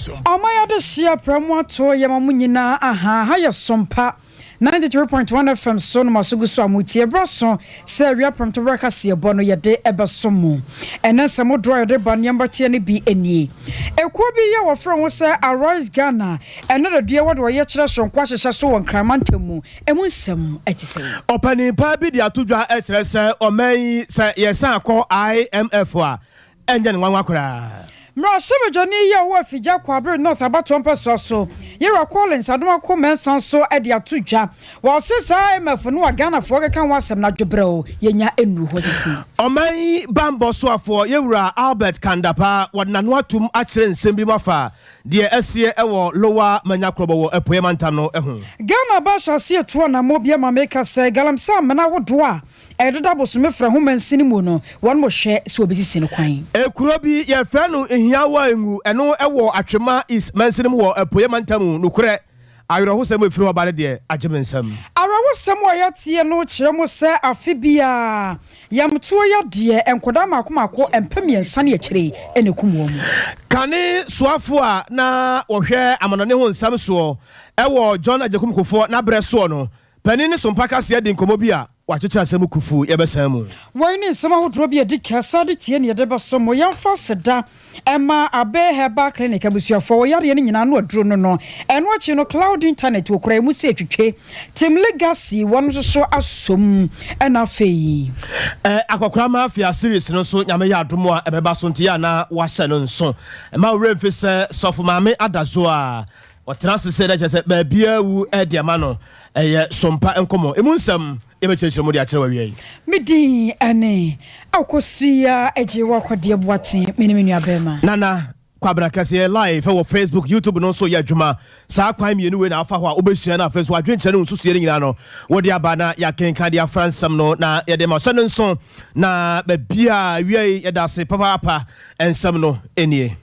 Amaya de Sia Pramo to Yamamunina, aha, higher Sompa. 93.1 FM Son Masugusu Amuti Ebrason, Seria from Tobraka Sia Bono Yade Ebasomo. And then some more dry de Banyamba Tiani be any. A Kobi Yawa from was Arise Ghana, another dear what were yetras from Quasha so and Cramantemu, and Winsome at say. Opening Pabi the Atuja Etres or may say yes, I call IMF and then one wakura. Mrasebe Johnny ya wa fija kwabre north abato mpeso so yera Collins adoma ko mensan so e dia tudwa wo sesa IMF no Ghana fo kan wasem na dwobreo yenya enu ho sisi omai bambo so afo yewura Albert Kandapa wadnano atum akire nsem bi mafa de esie ewo lower manyakrobo wo epoemantam no ehu Ghana ba shase to na mobia mameka se galamsa mena wodo a ededa bosume fra ho mansini mu no won mo hwe so obisisi no kwan ekuro bi ye fra no hiawa engu eno ewo atwema is mansini mu wo epoemantam no kure ayro ho sem efiri obare de agimensam arawo sem wo yatie no kire mo se afibia yamto ya de enkoda makomako empemiensa ne kire ene kumwo mu kane soafo a na wo hwe amanone ho nsam so ewo John Ajekum Kofo na bre so no panini Sompa kase de nkomo bi a wachicha asem kufu yebesamu wani nsema hodro bi edi kasa de tie ne yedeba somo yamfa seda ema abe heba clinic abusuafo wo yare ne nyina no aduro no eno achi no cloud internet wokura emu se twetwe tim legacy won so asom ena fei akokura mafia series no so nyame ya adomo a ebeba so ntia na wahye no nso ema wure mfise sofo mame adazo a otrans na chese ba bia wu ediama no Sompa enkomo emunsam ebechechire mo de akire wawie midi ane akosia ejewa kwade boate menimenu abema nana kwabra kase live for Facebook YouTube no so ya dwuma saa kwan mienu we na afa ho a obehia na Facebook adwenche no nsusu yere nyina no wo de aba na ya kenka de afransam no na ye de ma so no nso na ba bia wie ye da se papa ensam no enie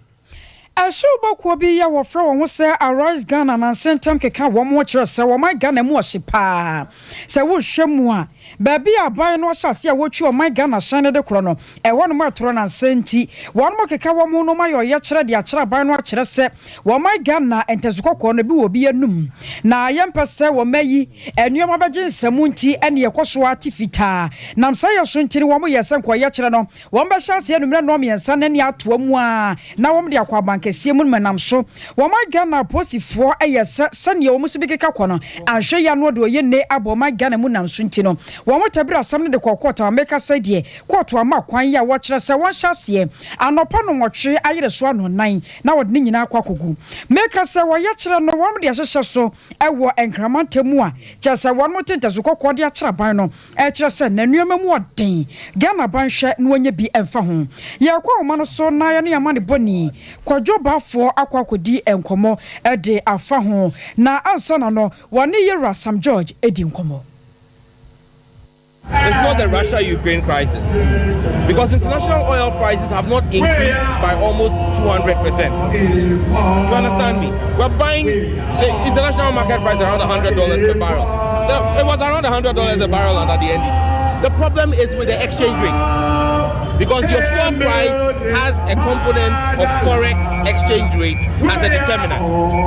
Ashoba Kobi ya wafra won se Arise Ghana na sentam keka wo mo kire se wo my Ghana mu ohye pa se wo hwemu a baabi aban no hyase a wotwi o my Ghana shane de kro no e won mo atoro na senti won mo keka wo mo no mayo ye kire de akire aban no akire se wo my Ghana entezukoko no bi wo bi anum na yempese wo mayi enuoma beje nsamu nti ene ye koso atifita nam sa ye so ntiri wo mo ye se nko ye kire no won be hyase enumre no me yensa ne ne ato mu a na wo mo de akwa kese mu manam so wo my Ghana posifo ayesa sane wo musu bikeka kono ahwe ya no de oyene abo my Ghana mu nam so nti no wo mo tabira sam ne de kokota meka sade koto ama kwan ya wo kire se won hyase anopa no nwotwe ayere so ano nan na wo de nyina akwa kogu meka se wo ye kire no wo mo de hyehye so ewo enkramantamu a chese wo mo tenteso kokko de akira ban no e kire se nanuama mu odin Ghana ban hwe no onye bi emfa ho ye kwa wo ma no so na ya ne ya ma ne boni kwadwo bafo akwakodi enkomo ede afa ho na ansana no wani yera Sam George edi enkomo. It's not the Russia-Ukraine crisis, because international oil prices have not increased by almost 200%. You understand me? We're buying the international market price around $100 per barrel. It was around $100 a barrel under the NDC. The problem is with the exchange rate, because your fuel price has a component of forex exchange rate as a determinant.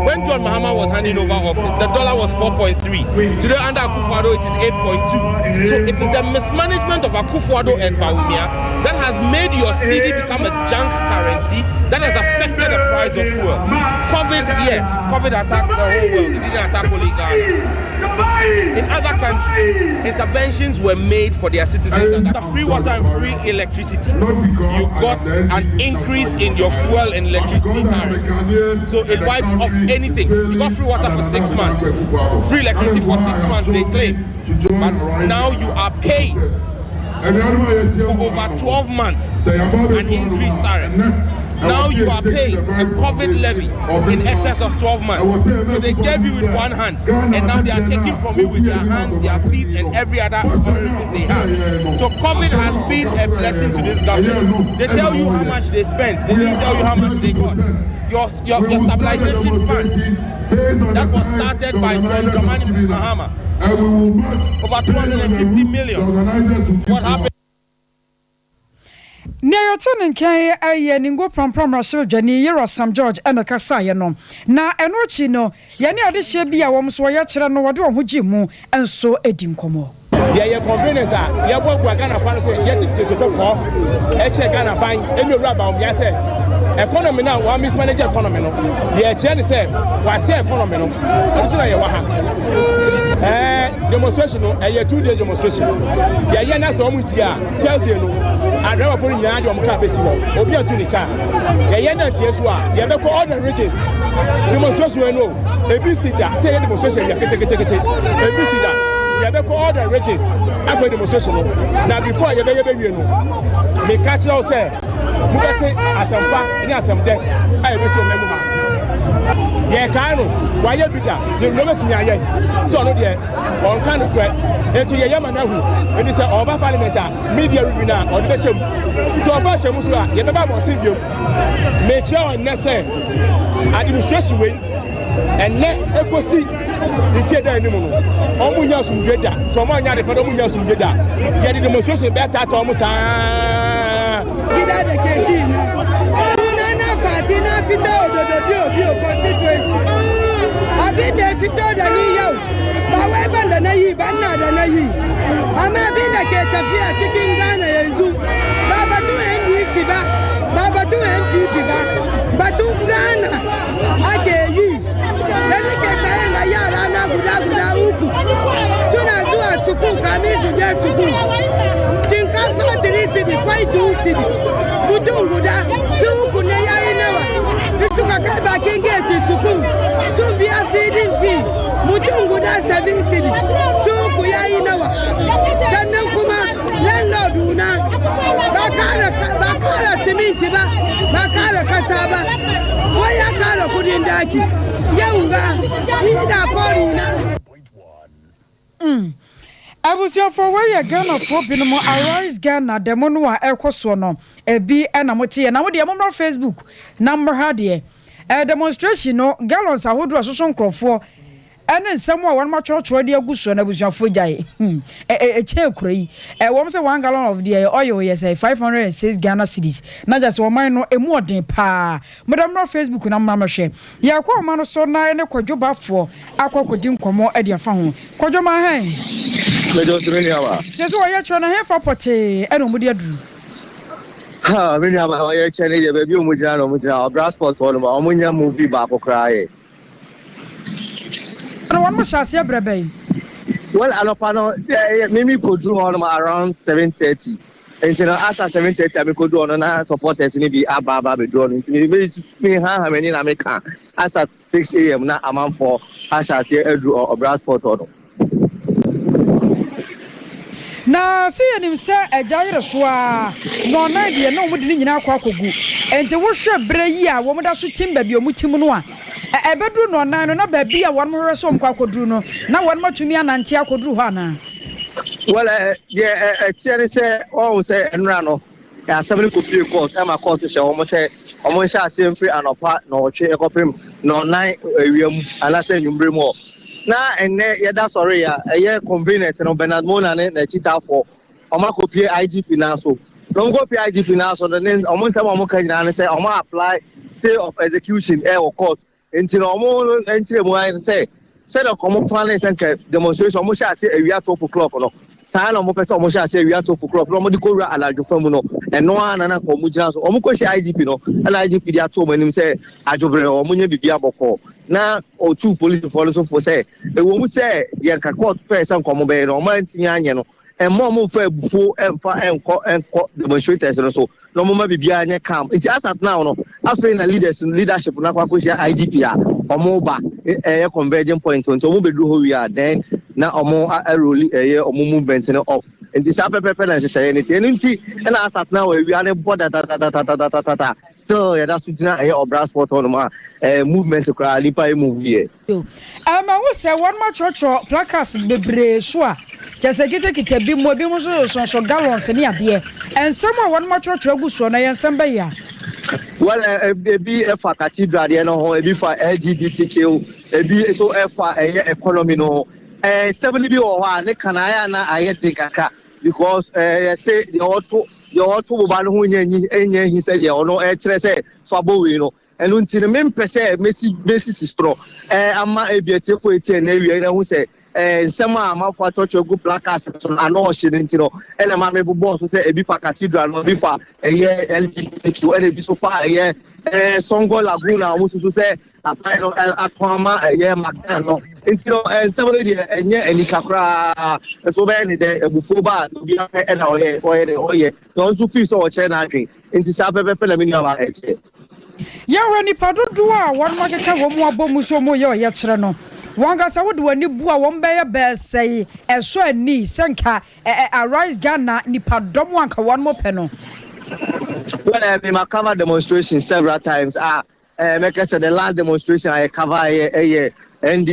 When John Mahama was handing over office, the dollar was 4.3. Today under Akufo-Addo it is 8.2. So it is the mismanagement of Akufo-Addo and Bawumia that has made your CD become a junk currency that has affected the price of fuel. COVID, yes, COVID attacked the whole world. It didn't attack only Ghana. In other countries, interventions were made for their citizens. After free water and free electricity, you got an increase in your fuel and electricity tariffs. So it wipes off anything. You got free water for 6 months, free electricity for 6 months, they claim. But now you are paying for over 12 months an increased tariff. Now you are paying a COVID levy in excess of 12 months. So they gave you with one hand, and now they are taking from you with their hands, their feet, and every other orifice they have. So COVID has been a blessing to this government. They tell you how much they spent. They didn't tell you how much they got. Your stabilization fund that was started by John Dramani Mahama, over 250 million. What happened? Near turning Kay a ningo prom Rashojani, Yera Sam George and a Casayano. Na Enochino, Yani Adisha be a woman's wayachra no wado hujimu and so edim como. Yeah, convenience. Yeah, what we're gonna find say, get it to go for. Gonna find any rubber. Yes, economy now, one mismanage economy. Yeah, Jenny said, why say economy? Demonstration, a 2-day demonstration. Yeah, that's all Mutia tells you. I never put in your hand on Cabesivo, or be a tunica. Yeah, Yeswa, you have all the riches. Demonstration, no, a BC that, say demonstration, you take it, a BC that. You have all the riches. I go demonstration. Now, before you may catch out, say, Mugate, as some fat, and as some death. I will so many. Yeah, Kano, why you be that? You never to me. So, no, dear, on kind of threat, and to Yamanahu, and it's an over parliament, media review now, or the bishop. So, a person, you never want to you. Make sure and necessary administration way, and let equal see. If you're there anymore, Omunya some Jeda, someone had a Omunya some Jeda. Get the demonstration better to almost. Fatina Fito, the constituency. I've been there, Fito, the New however, the Nai, Banana, Nai. I'm having a case of here, chicken Ghana and Zoo. Baba to NDC, Baba to NDC, but to Ghana, I get you. Then you can say, Yara, Buddha, Uku. Soon as you are to cook, I mean to just to cook. Sinka, the city, quite to city. Buddha, Sukunaya. It's to come back and get it to cook. To be a feeding fee. Mutungu da 7 city. So kuya inawa. Sannan kuma landlord una. Bakara siminti ba. Bakara kasaba. Waya kara kudin daki. Yaunga. Ida kori na. Abusia for where Ghana for binomo Arise Ghana demono a ekoso no ebi na motie na wo de momro Facebook number ha de demonstration no gallons ahodo asoso nkrofo ene nsem a won ma choro de aguso na abusuafo gyae che kurai won say 1 gallon of the oil yes 506 Ghana cedis na just wo man no emu odin pa modamro Facebook na mmahwe ya kwa ma no so na ene kwadwobafo akwakodin komo e de afa ho kwadwoma han Mejo many hour. Just why you're trying to have for potty and Mudiadru. Ha, many hour, you're Chinese, baby, Mujano, transport for them, Omunia movie Babo cry. And one more shall see a brebe. Well, Alopano, Mimi could do on around 7:30. And so after 7:30, I could do on another supporters, maybe Ababa be drawn into me, how many American. As at 6 a.m., now I'm for I shall see a draw or transport on. Na see him say a jaira swa no na de no mudi nyina akwa akogu enti wo hwe bre yi a wo moda so timba bi omutim no a ebedru no na no na ba bi a won mo hwe so mkwa akodru no na won matumi anante akodru ho ana. Well, yeah, tiare say o say enra no ya 7 coffee course am course she o say o sha say free anopa no twe ekopem no 9 ewiem ala say nyumbre mo. Na ene yeda sorry ya convenience no Bernard Mona na chita for omakopie IGP na so no go pie IGP na so then omo say omo kan na say omo apply stay of execution or court until omo entry mo say the common plan is demonstration omo sha say ewia 12 o'clock no saa na omo pese omo sha say ewia 12 o'clock no omo di ko ra alajo famu no eno ana na ko mu jina so omo ko shi IGP no ala IGP dia to manim say ajobre omo nya bibia boko na o two police follow for say e wo mu say ye ka court person komo be no ma ntinya anye no e mo fa ebufu emfa enko demonstrators no so no mo ma bibia anye kam it asat now no after na leadership na kwa ko shi IGP a omo ba converging point so mo be do ho wi a then na omo role omo movement no off nti sa pepe na say anything nti na asat now we are border ta still ya da sutina obra sport on ma movement kra lipa move here wo say one more church placards bebre so a just kita bi mo so gallons ni ade and some one more church aguso na yen samba ya. Well, ebi efa cathedral there no ho ebi fa LGBTQ ebi so efa economy no 70 bi o ha ne kanaya na ayete kaka because say the auto your to ban who he said, yeah, or no, say, Fabo, and until the men per se, Messi straw, Ama a beautiful area, who say, some amount for touch your good black ass, and no shit, and a mamma boss to say a bifa cathedral, no bifa, a year, LGBT, and a bit so far, a year, Songo Laguna, who to say, a pine of Aquama, a year, Macano, and somebody, and yet, and Capra, and so many there, before bad, and oh, yeah, don't you feel so China, into Sabbath, Pelamina, Yawa nipa dodo a won makeka wo mu abomu so mo ye kire no wonga sa wo de wani bu a won be ye be sei eso ani senka arise Ghana nipa dom anka won mo pe no. Well, I mean, I covered demonstration several times. Make I say the last demonstration I cover NDC and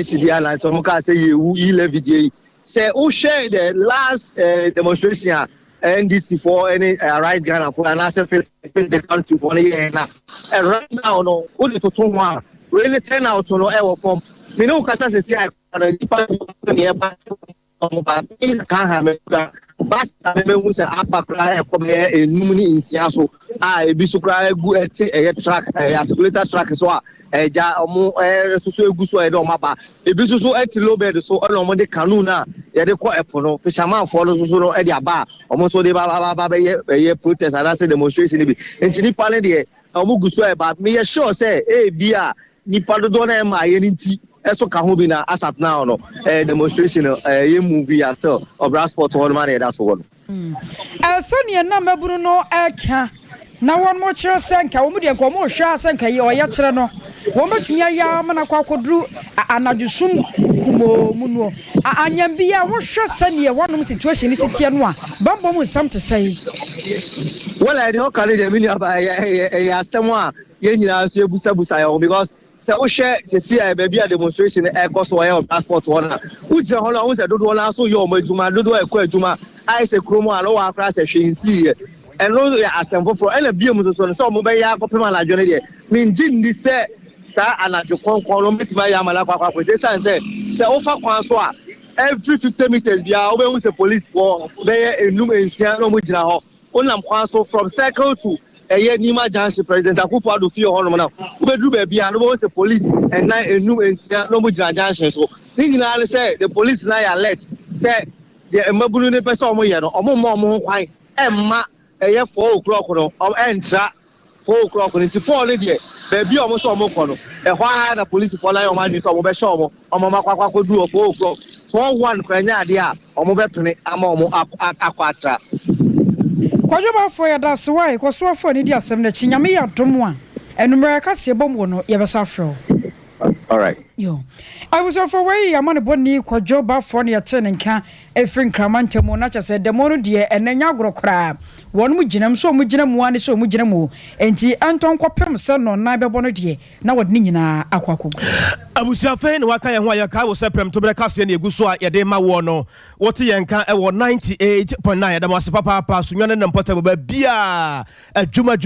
so I say you levy say who share the last demonstration NDC for any right Ghana for an asset the country for a year enough. And right now, no, only to 2 1. Really turn out to no ever form. Me no Casa say I can't have basta me who say apakra come here enumni insiaso ebi so kra egu track articulator track so ja omo so egu so e do maba ebi so eti low bed so ono mo de canoe na ye de ko efo no fisherman for so no e de aba omo so de ba ye protest and say demonstration bi enti pale de omo gu so e ba me sure say bia ni pado do na e ma ye nti eso ka ho bi na asat now no demonstration ye movie after obra sport one man that's one Sonia na maburu no aka na won mo kire senka wo mu de ko mo hwa senka ye oye kire no wo betumi aya mana kwa koduru anadwusum kumo mu no anyam bia wo hwa sane wonom situation sitie no a bambo mu sam to say well I don't carry the mini about ya asemo ye nyina so ebusa ya because so we share to see a baby demonstration cost oil passport one who je hono who say dodo na so yo maduma dodo e kwa aduma I say kromo alo wa akra se hwensi and no ya asembo for ele biem so mo be ya kopema la dwene de min jindi se sa anajo konkon no metima ya mala kwa say say ofa kwan so a every 50 meters bia we hu say police for be enum ensia no mo jina ho onam kwan so from circle to Nima Jansi President Akufo-Addo fi ho no na ubedru be bia no say police and na enum ensia no mo jina Jansi so ni na say the police na ya alert say the mabunu ne person omo ye no omo kwan emma 4 o'clock no entra 4 o'clock ni 4 ne de be bia omo so omo ko no ho na police for line omo adu so omo be show omo makwakwa kodu 4 o'clock so 1 kwanya ade a omo be pene ama omo akwatra kwajoba for ya das why ko so for ni di asem na chinyame ya domo a enumere ka se bom no ye besa fro. All right. Yo. I was off away amane boni kwajoba for ni atene nka efrin kramantemo na cha se demo no de enenya agorokra won mu ginam so mu ginam wane so mu ginam enti anton kopem se no na bebo no de na wodni nyina akwako abusiafe ne waka ye ho ayaka wo se prem to bre kase ne egu so a ye de ma wo no wote ye nka e wo 98.9 ya da mo papa pa so nwane ne mpota ba bia adwuma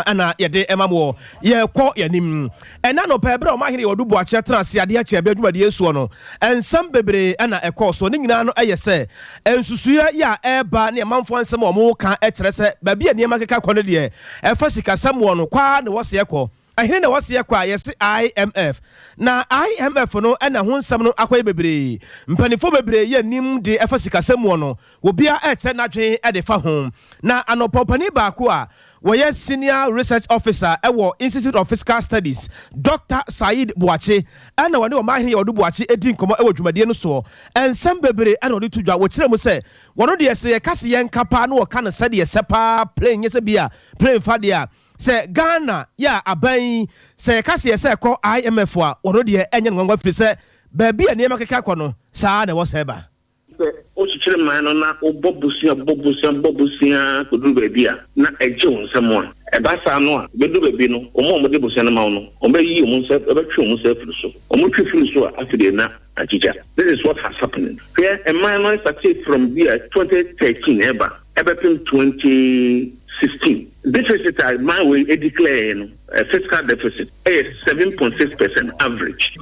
ana ye de ema mo ye kɔ yanim ena no pa bre o ma hene odu bo a che trase ade a che be adwuma de yesu no ensam bebre ana ekɔ so ne nyina no eye se ensusuya ya eba ne manfo nsem o mo ka e kire se ba bia ne ma keka kɔ no de e fa sika sam wo no kwa ne wo se ekɔ ahine na wase yakwa yesi IMF na IMF no na ho nsam no akwai bebre mpanifo bebre ye nim de efa sikasem no obia e kire na dwen e de fa ho na anopopani ba ko a woye senior research officer ewo Institute of Fiscal Studies Dr. Said Buache ana wone o mahine ye odu Buache edi nkomo ewo dwumadie no so ensam bebre ana odi tudwa wo kire mu se wono de se ye kase ye nkapa na wo ka no se de sepa plane ye se bia plane fa de a se Ghana ya aban se kase ye se ko IMF a wono de enye ngwa firi se ba bia ne makeka ko no saa na wo se ba o chichire man no na obobusia kodu bebia na eje onsemo a e ba sa no a bedu bebi no omo de busia na ma no o be yi omo se e be twe omo se firi so omo twe firi so afide na achicha. This is what has happened here. A man no started from year 2013 eba 2016 deficit my way declare a fiscal deficit is 7.6% average.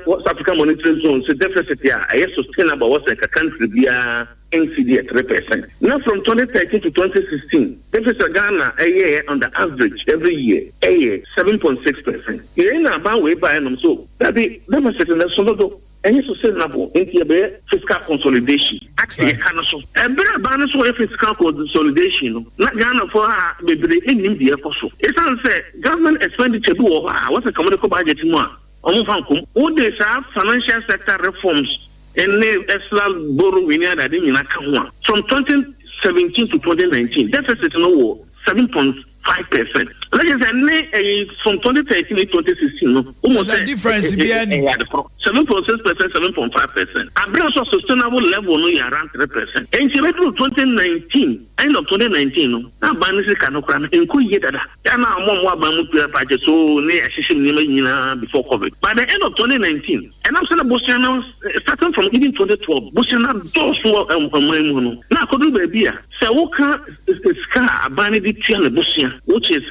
West African Monetary Zone so deficit is sustainable was like a country via NCD at 3%. Now from 2013 to 2016, deficit Ghana a year on the average every year, 7.6%. You ain't about way by them, so that be deficit in the solo. And you sustainable into fiscal consolidation. Actually, so a better balance for fiscal consolidation. Not Ghana for baby in India for so. It's unfair. Government expenditure do what's a commercial budget more. What they have financial sector reforms and extra borrowing that they in account. From 2017 to 2019, deficit no 7.5%. Like I said, from 2013 to 2016, almost a difference 7.6%, 7.5%. I bring us a sustainable level no around 3%. And in 2019, end of 2019, now Banisi cannot cram and could get that. Now more Bamu so near before COVID. By the end of 2019, and I'm saying Bosiana starting from even 2012, Bosiana does work now couldn't be here. So what can Ska Banidi Tian Bosia, which is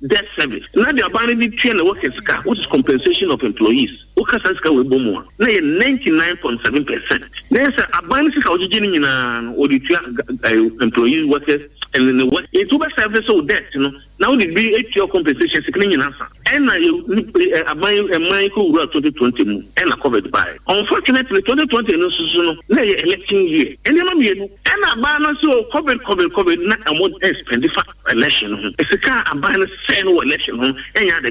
debt service. Now they are banning the workers' car, which is compensation of employees. Workers' car will boom more. Now 99.7%. There's a banning in employees, workers, and in the work. It's over service or debt, Now the be 8-year compensation security in answer. And a Michael 2020 and covered by. Unfortunately, 2020 is election year. And a balance so COVID, not a more expensive election. It's a car a balance same election and you had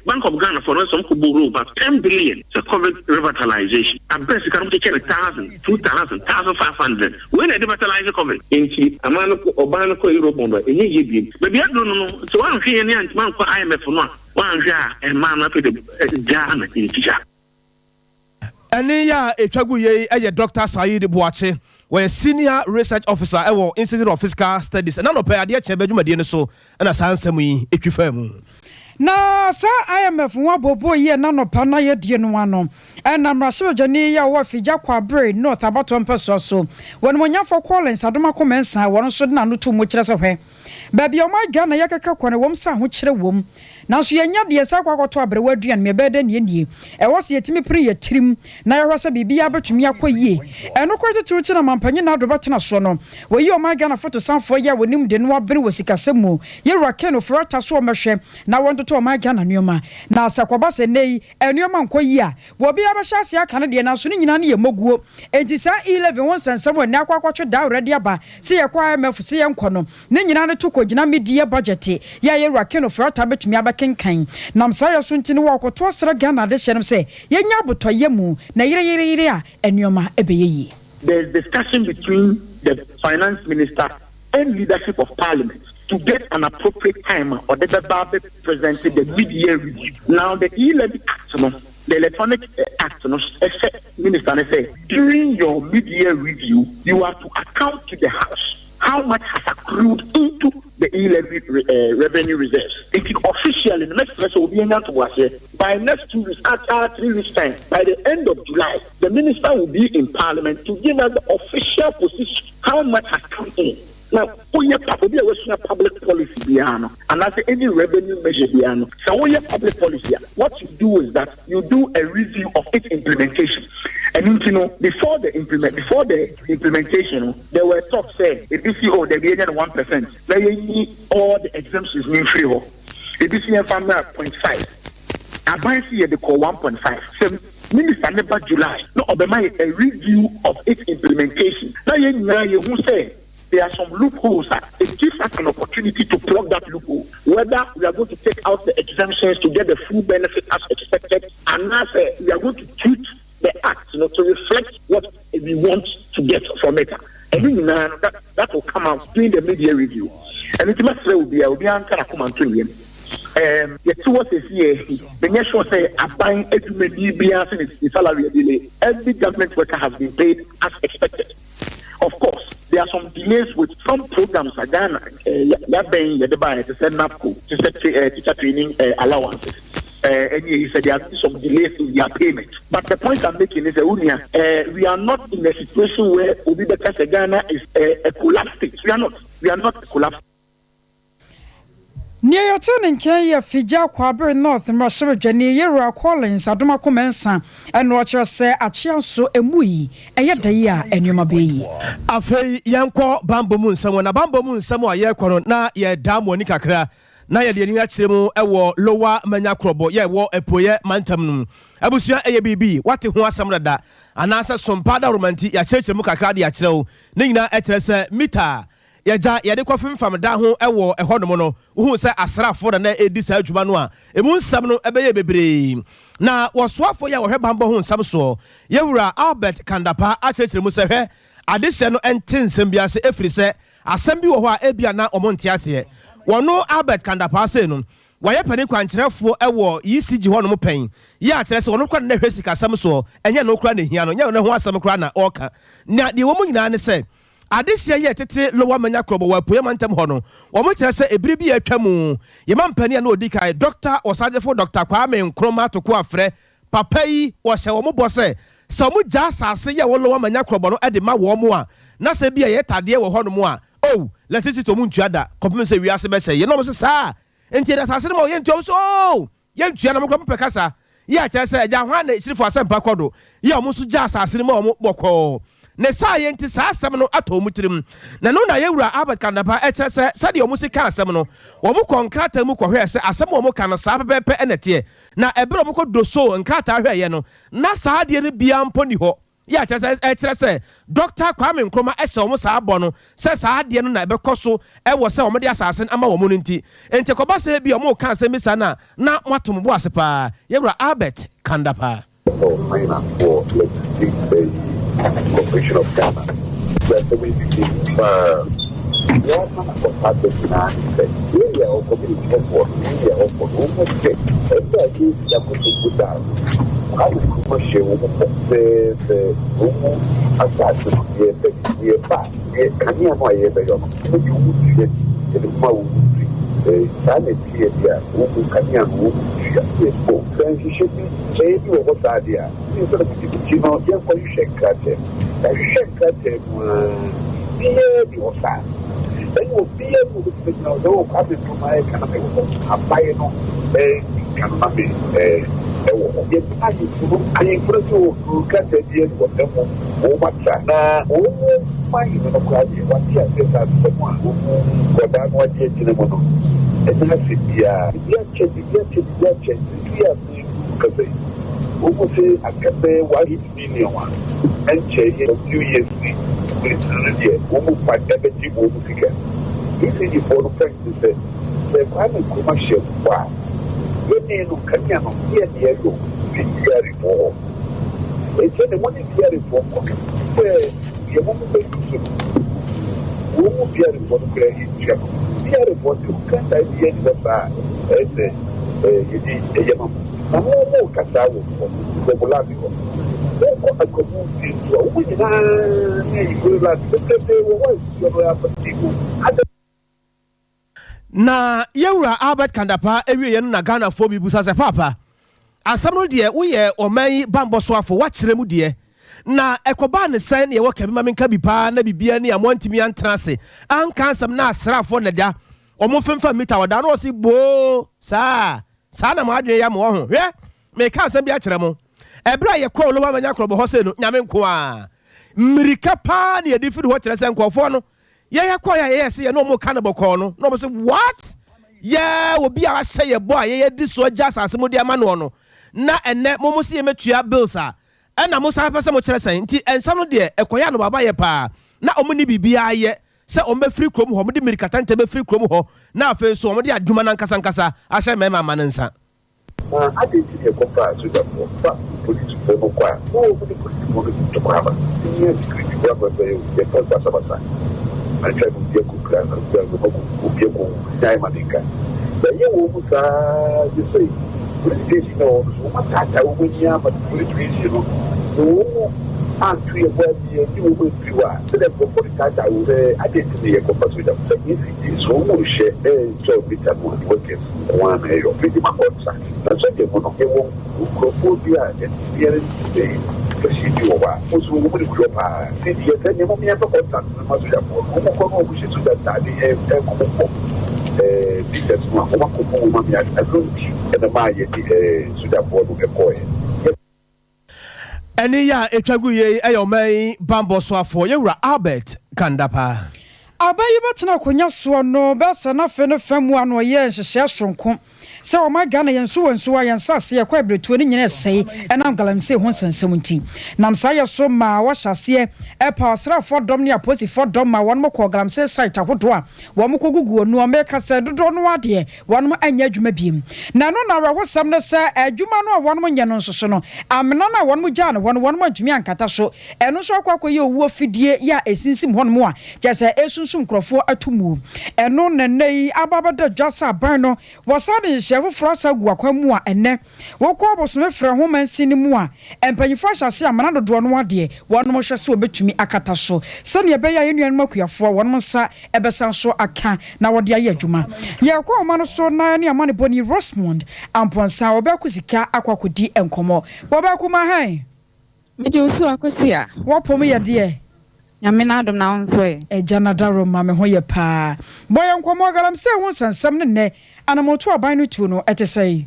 Bank of Ghana for us some could borrow about 10 billion to COVID revitalization. At best you can take 1,000, 2,000, 1,500. When they revitalize COVID, in a man or Banco Europe bomber, and you but the other so I'm here and man for IMF for one and man up with the jam in teacher. And yeah, a Chaguye, a Dr. Said Boache, where senior research officer at the Institute of Fiscal Studies, and none of the idea Chebeduma so and a Sansami, if you firm. Na sa IMF wa bobo ye na no pa na ye die no ano na mrashe jani ya wa fija kwa brain north abato mpeso so won monya for Collins adoma komensa won so na no to mo kire se hwe baby o my Ghana yakaka kwane wom sa ho kire wom na so yenya de sa kwa kwato abrewa aduan me bede ne nie e wo se yetimi pri ye tirim na ye hwasa bibia betumi akoyie eno kwete turuchi na mampanye na do betena so no we yi o my Ghana photo sanfo ya wonim de no abere wosikasemu ye rakeno frata so mehwe na won to my Ghana nyoma na sakwaba se nei enyoma nkoyi a wo bia ba hyase aka ne de na so ne nyina ne ye moguo enti sa 11 won sansam ne akwakwacho da already aba se ye kwa MF se ye nkono ne nyina ne to kogina media budget ya ye rakeno frata betumi aba kenkan nam sa ya so ntini wo akoto sra Ghana de hyerem se ye nya botoye mu na yire a enyoma ebeyeyi. There's discussion between the finance minister and leadership of parliament to get an appropriate time or the Babe presented the mid-year review. Now the E-Levy Act, the Electronic Act, minister say during your mid-year review you are to account to the House how much has accrued into the E-Levy revenue reserves. It is officially the next lesson will be announced to us by next 2 weeks, after 3 weeks time, by the end of July, the minister will be in Parliament to give us the official position how much has come in. Now, when you public policy piano, and as any revenue measure piano, so when you public policy, what you do is that you do a review of its implementation. And before the implementation, there were talks saying if you see the behavior 1%, then you need all the exemptions in free. If you see a family 0.5, I buy see the call 1.5. So Minister never July, no, a review of its implementation. Now you who say there are some loopholes. It gives us an opportunity to plug that loophole. Whether we are going to take out the exemptions to get the full benefit as expected, and now we are going to tweak the act, to reflect what we want to get from it. And that will come out during the media review. And it must be answer come and tell him. The two was here. The nation say buying every salary delay. Every government worker has been paid as expected. Of course, there are some delays with some programs again. To send NAPCO to set teacher training allowances. And he said there are some delays in their payment. But the point I'm making is we are not in a situation where Ghana is a collapse state. We are not a collapse. Near your turning Kenya, Fija, Quaber North, and Russia, Yera Collins, Adoma Comensa, and Roger say, a chianso, a mui, a yadaya, and you may be. Afe yanko bambo mun someone a bambo mun somewhere ye kono na ye dam woni kakra na ye de ni akyere mu ewo lower manya krobo ye wo epoye mantam num abusua eye bibi wate ho asam dada anasa sompa da romanti ya kyerkyere mu kakra de akyere wo ne nyina ekyere se mita yaja yade kwafemfam da ho ewo ehodom no hu se asrafo da na edi sa adwuma no a emu nsam no ebeye bebre na wosoafo ya wo hwe bambo ho nsam so yewura Albert Kandapa akyerkyere mu se hwe adehye no entinsem biase efiri se asem bi wo ho a ebia na omonte ase wono Albert Kandapa se no waye pani kwankyerefo ewo ECG ho no mo pen ye akyere se wono kwa na hwe sika asem so enye no kra na hia no nya no ho asem kra na oka na de wo mu nyina ne se adehye ye tete lowa manya krobo wa poye mantem ho no wo mo kyere se ebiri bi atwamu ye mampani na odi kai Dr. Osajefo Dr. Kwame Nkrumah to ko afre papa yi wo hye wo mo bo se so mu ja asase ye wo lowa manya krobo no ede ma wo mo a na se bia ye tade wo ho no mo a oh letisi to mu ntuada kopem se wiase be se ye no mo se sa enti da asase no ye ntu so ye ntua na mo kro pekasa ye a kyere se ja hwa na chirifo asempa kodo ye o mo so ja asase no mo mo boko ne sa ye nti sa asem no ato mu tirim na no na yewura Albert Kandapa kyere se sade o mo sika asem no wo mo konkrata mu kohwe se asem o mo ka no sa pepepe enete na ebere o mo kodoso nkrata hwe ye no na sa de ne bia mponi ho ya kyere se Dr. Kwame Nkrumah ehye o mo sa abo no se sa de no na ebekoso ewo se o mo de asase ama wo mo nti enti koba se bia o mo ka asem bisa na mwatom bo asepa yewura Albert Kandapa Corporation of Ghana. That's the way we do we are not a part of the area of community effort, area of almost and that is that we put down. How we commercial the assassin here back. Can you know here the sanity here, who can you then he should be saying you what idea. You know, just for you shake cut him. Shake cut him, be your fan. Then you'll be able to know, though, coming to my economy, I'm buying on cannot be I impress you, cut the deal with them. Oh, what's that? Oh, my, you know, what you have someone who got down what you didn't want to. And I said, yeah, because we say I can pay what it's been one and change a few years with almost 5 70 over figure. This is for the fact to say the private commercial wow. You need to come here near you be reform. It's the money here reform where you won't be for the credit. Here report you can't idea that you need a young no Casago for Bolanico. I could move into na yewura Albert Kandapa ewie no na Ghana fo bi busa se papa asam no de wo ye oman bambo so afo wa kyerɛ mu de na ekoba ne san ye wo kabima menka bi pa na bibia ne amontimi antrase an kansam na asrafo na da omo femfa mita wada no si bo sa na ma adwe ya mo ho hwe me kansam bi a kyerɛ mo ebra ye call lo ma nya krobo ho se no nyame nko a mmirika pa ne ye di firi ho kyerɛ se nkofo no ye kɔ ya ye se ye no mo ka ne bɔkɔ no no mo se what ye obi a hyɛ ye bo a ye di so gya asase mo di ama no na enne mo se ye metua bills a ena mo sa pese mo kyerɛ sɛn nti ensam no de ekoya no baba ye pa na omo ni bibia ye se omo free krom ho mo de mirikata nte be free krom ho na afa so omo de adwuma na nkasa nkasa ahyɛ mema ma nsa I didn't see a compass with a police for no quiet. Oh, the police to cover. Yes, the first Basabasa. I tried to be a cook and be a diamond. The year was, you say, police station or what I will be, but police station. No, and 3 years, you will be so that for the time I will, I didn't see a compass with them. If it is almost so bitter one working one or pretty much outside. That's what they want to go. Ucrophobia and the procedure was woman group. Since you have never contact, which is that teachers no a ɔmakɔbɔ ma me ɛno nti ɛna maayɛ de sogyafoɔ no ɛkɔɔɛ ɛne yɛ a ɛtwagu yei ɛyɛ ɔman bambɔ so afoɔ yɛwura Albert Kandapa abayi bɛtena akonya soɔ no bɛsɛ na fe no fa mu ano ɔyɛ nhyehyɛ soronko sɛ ɔma Ghana yɛn so wɔn so wa yɛn sase yɛkɔ abretuo ne nyina ɛsɛe ɛnam galamsey ho nsɛnsɛm nti nam saa yɛ so ma wɔhyɛ aseɛ ɛpa ɔsrafoɔ dɔm ne aposifoɔ dɔm ma wɔn kɔ galamsey site ahodoɔ a wɔn kɔ gugu onu ɔmɛka sɛ dodoɔ no adeɛ wɔn anya adwuma biem na no na awɔsɛm no sɛ adwuma no a wɔn nyɛ no nsoso no amena na wɔn gya no wɔn adwumi ankata so ɛno so akɔ yɛ owuo fidie yɛ esinsim hɔ no a kyɛ sɛ esunsum nkrɔfoɔ atumu ɛno nɛnɛ yi ababada dwasa aban no wɔsade foforɔ asa gu akwa mu a ɛnɛ wɔkɔ bosome frɛ ho mansi ne mu a empanyifo ahyase amana dodoɔ no adeɛ wɔnom hwɛ sɛ obetumi akata so sɛnea ɛbɛyɛ a yɛnuanom akuafoɔ wɔnom nsa ɛbɛsan so aka na wɔde ayɛ adwuma yɛkɔ ɔma no so na ne amane bɔni Rosemond amponsa wɔbɛkɔ sika akwakɔdi nkɔmmɔ wɔbɛkɔ ma han mede usu akosia wɔpom yɛ deɛ nyamena adom na nso ɛgya na daro ma me ho yɛ paa bɔyɛ nkɔmmɔ galamsey ho sansam ne nɛ anamoto aban no tuo no ɛte sɛ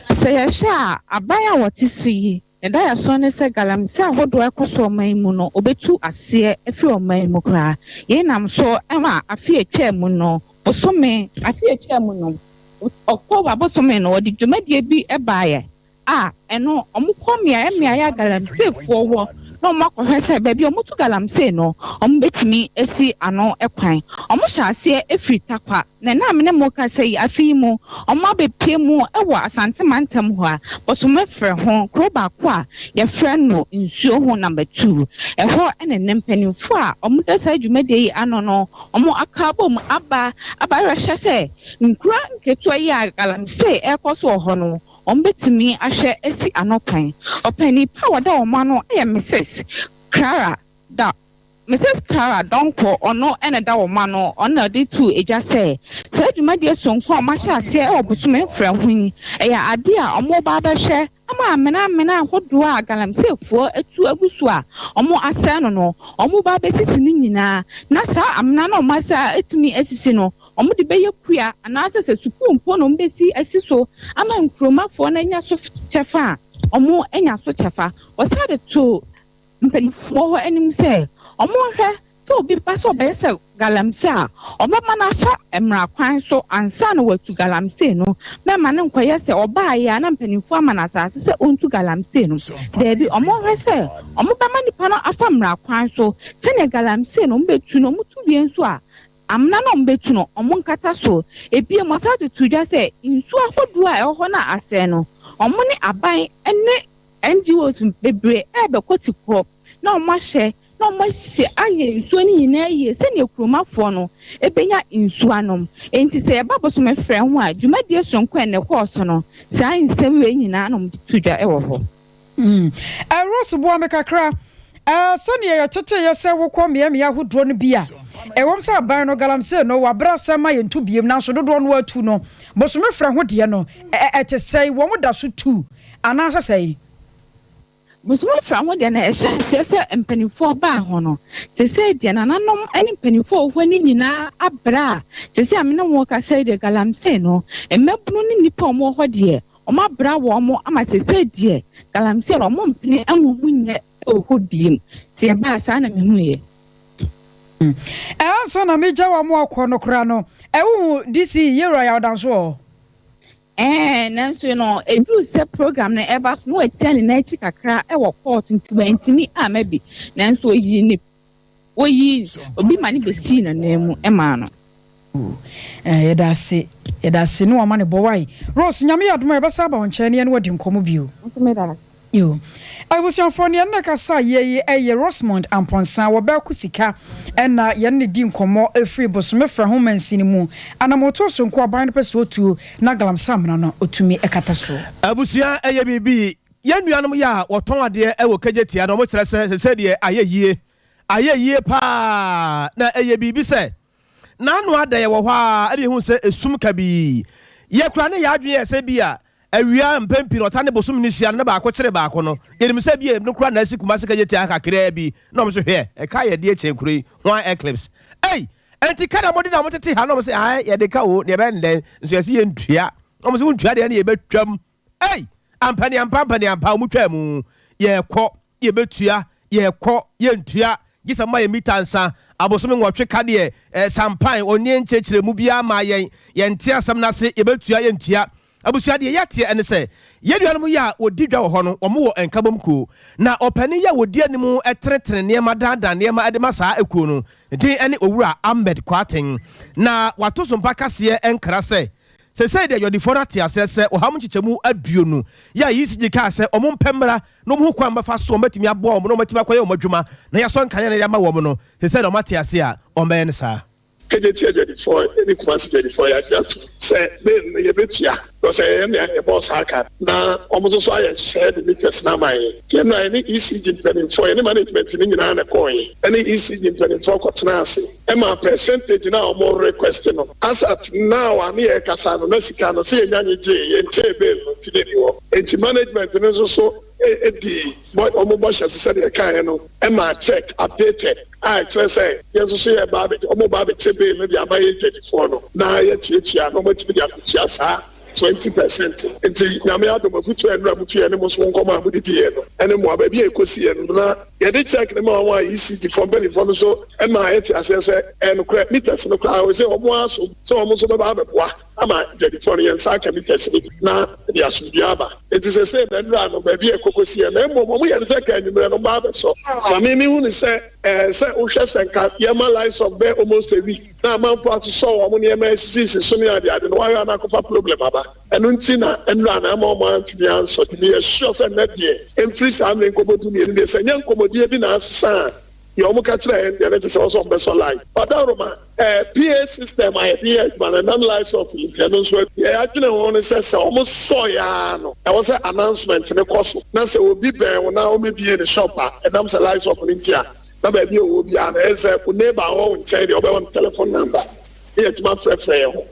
yɛhwɛ a aban a wɔte so yi ɛda yɛ so ne sɛ galamsey ahodoɔ ɛkɔ so ɔman mu no obetu aseɛ afiri ɔman mu koraa yɛn nam so ɛma afi atwa mu no bosome afi atwa mu no October bosome no wɔde dwumadie bi ɛbaayɛ a ɛno ɔmo kɔ mmea yɛ galamseyfoɔ wɔ no makɔhwɛ sɛ baabi ɔmoto galamsey no ɔmo betumi esi ano ɛkwan ɔmo hyɛ aseɛ efiri takwa na nam ne mo ka sɛ afi mu ɔmo abepie mu ɛwɔ asante mantam hɔ a bɔsɔmɛ frɛ ho kuro baako a yɛfrɛ no nsuo ho number 2 ɛhɔ ɛna ne mpanimfo a ɔmo da saa dwumadie yi ano no ɔmo aka bom aba rɛhyɛ sɛ nkura nketewa yi a galamsey ɛkɔ so wɔ hɔ no ombetimi ahwe esi anopan opani pa wada omano eye Mrs. Clara donko ono ene da omano ona de tu eja se adwumade sonko o ma hye ase e obosume mfra hu eye ade a omo ba ba hwe ama amena hodo a galamseyfo atu agusu a omo ase no omo ba ba sisi ni nyina na sa amena na omo asa etumi asisi no omo de beye kua anaase se suku mpo no mbesi asiso ama nkromafo na nya so chefa omo enya so chefa osade to mpanifo ho anim se omo hwe so obi pa so be se galamsey a omo mana fa emra kwan so ansa na watu galamsey no mema ne nkoye se oba ya na mpanifo amana asase se ontu galamsey no debi omo hwe se omo ba manipa no afa emra kwan so se ne galamsey no mbetu no mutu wie nso a amna no mbetu no omo nkata so ebie mo sa tutudwa se nsu ahodo a ɛhɔ na asɛ no omo ne aban ene NGOs bebre ebekotiko na omo ahye na omo si aye nsu ni nyina ye se ne kuromafo no ebenya nsu anom enti se eba boso me frɛ ho a dwumadie sonko ene kɔɔso no saa nsɛm we nyina no tutudwa ɛwɔ hɔ Rose boa me kakra sɛnea yɛtete yɛ sɛ wokɔ mmeamea ahodoɔ no bi a ɛwɔm sɛ aban no galamsey no wabra sɛ ma yɛnto biem nanso dodoɔ no atu no bosome frɛ ho deɛ no ɛte sɛ wɔn da so tu anaasɛ sɛ bosome frɛ ho deɛ na ɛhyɛ sɛ mpanimfoɔ baa ho no sɛ deɛ nananom ne mpanimfoɔ hɔ ne nyinaa abra a sɛ amena wɔn ka sɛ deɛ galamsey no mmabunu ne nipa ɔmo hɔ deɛ ɔmo abra wɔ ɔmo ama sɛ deɛ galamsey no ɔmo mpene ɛmo mu nyɛ ɛwɔ biem sɛ ɛbaa saa na mehu yɛ so na megya wa mo akɔ no kora no ɛwo DC yɛwura yɛ ɔdanso nanso no eduru sɛ program no ɛba so no etia ne n'akyi kakra ɛwɔ court nti wantimi ama bi nanso oyi obi ma ne besi na nemu ɛma no yɛdase no ama ne bɔwai Rose nyame yɛadom a yɛbɛsa aba wo nkyɛn ne wadi nkɔmmɔ bio yo abusuafo ne na kasa ye Rosemond amponsa wɔbɛkɔ sika ɛna yɛn ne di nkɔmmɔ efiri bosome fra ho mansini mu anamoto so nko aban no pɛsɛ otuo na galamsey amena no otumi ɛkata so abusua ɛyɛ bibi yɛn nuanom yɛ a wɔtɔn adeɛ ɛwɔ kagyetia na ɔmo kyerɛ sɛ deɛ ayɛ yie paa na ɛyɛ bibi sɛ nanu ada yɛ wɔ hɔ a ɛde hu sɛ esum kabi yɛ kura ne yɛ adwene yɛ sɛ bi a awia mpempi ɔta ne bosom ne sia ne baako kyere baako no yɛnim sɛ bi no kura na asi kuma sika yɛtia kakra bi na ɔmo so hwɛ ɛka yɛ de kyɛn kure one eclipse enti kada modi na motete ha no say ai ye de ka wo ne be nden nso ye ye ntua o mo se ntua de ne ye betwam ei ampani ampa mu twa mu ye kɔ ye betua ye kɔ ye ntua gisa ma ye mitansa abosome nwotwe kade sampan oni enchechire mu bia ma yen ntia asam na se ye betua ye ntua abusua de yate ene se ye duano mu ya odi dwa wo ho no omo wo enkabom ku na opani ya wodi animu etretre niema dada niema adema saa ekuo no din ene owura Ahmed Kwaten na wato Sompa kase enkra se say de yodi forati asese oham chichemu aduonu ya yisiji ka se omo mpemra no mu kwan ba fa so matimi abo omo no matimi akoye omo adwuma na ya so nkanya na ya ma wo mo no say de mati ase a ombe ne saa KJT 24 any class 24 ya jatu say be ye betua so say e boss aka na omo so aye share the meters na mai tie na any ECG 24 any management ni nyina na coin any ECG 24 kwatena ase e ma percentage na omo request no as at now ani e kasa no na sika no say nyanye je ye nche be no tideni wo enti management no so edi boy omo boss say the kind no e ma check updated I try say yenso so ye ba be omo ba be chebe no dia ma ye 24 no na ye tiatia no mo tibi dia tiatia sa 20%. Enti na me ado mafutu enra mutu ene mo so nkoma amudidi ye no ene mo ababi ekosi ye no na ye dey check ne ma wa ECG from belly for so e ma eti asese eno kra meters no kra we say omo aso so omo so ba boa ama dedi for ye nsa ka meters na dia asubia ba eti say na nra no babi ekokosi ye na mo ye say ka nyumre no ba be so na me hu ni say say o hwe senka ye ma lives of be almost a week na man for so omo ne ma SCC so ne ade no wa ya na kofa problem aba enu nti na enra na ma ma nti dia so to be sure say na die emfiri sa me nkobodu ne ne say nyankomodie bi na asa ye omo ka kire en de ne say so be so like odaroma PA system I dey man na lives of internal so ye adwene won say omo so ya no e was an announcement ne koso na say obi ben na omo bi e shop and am say lives of India na ba bi obi an e say ku neighbor wo nche de obi on telephone number ye tima frefre ho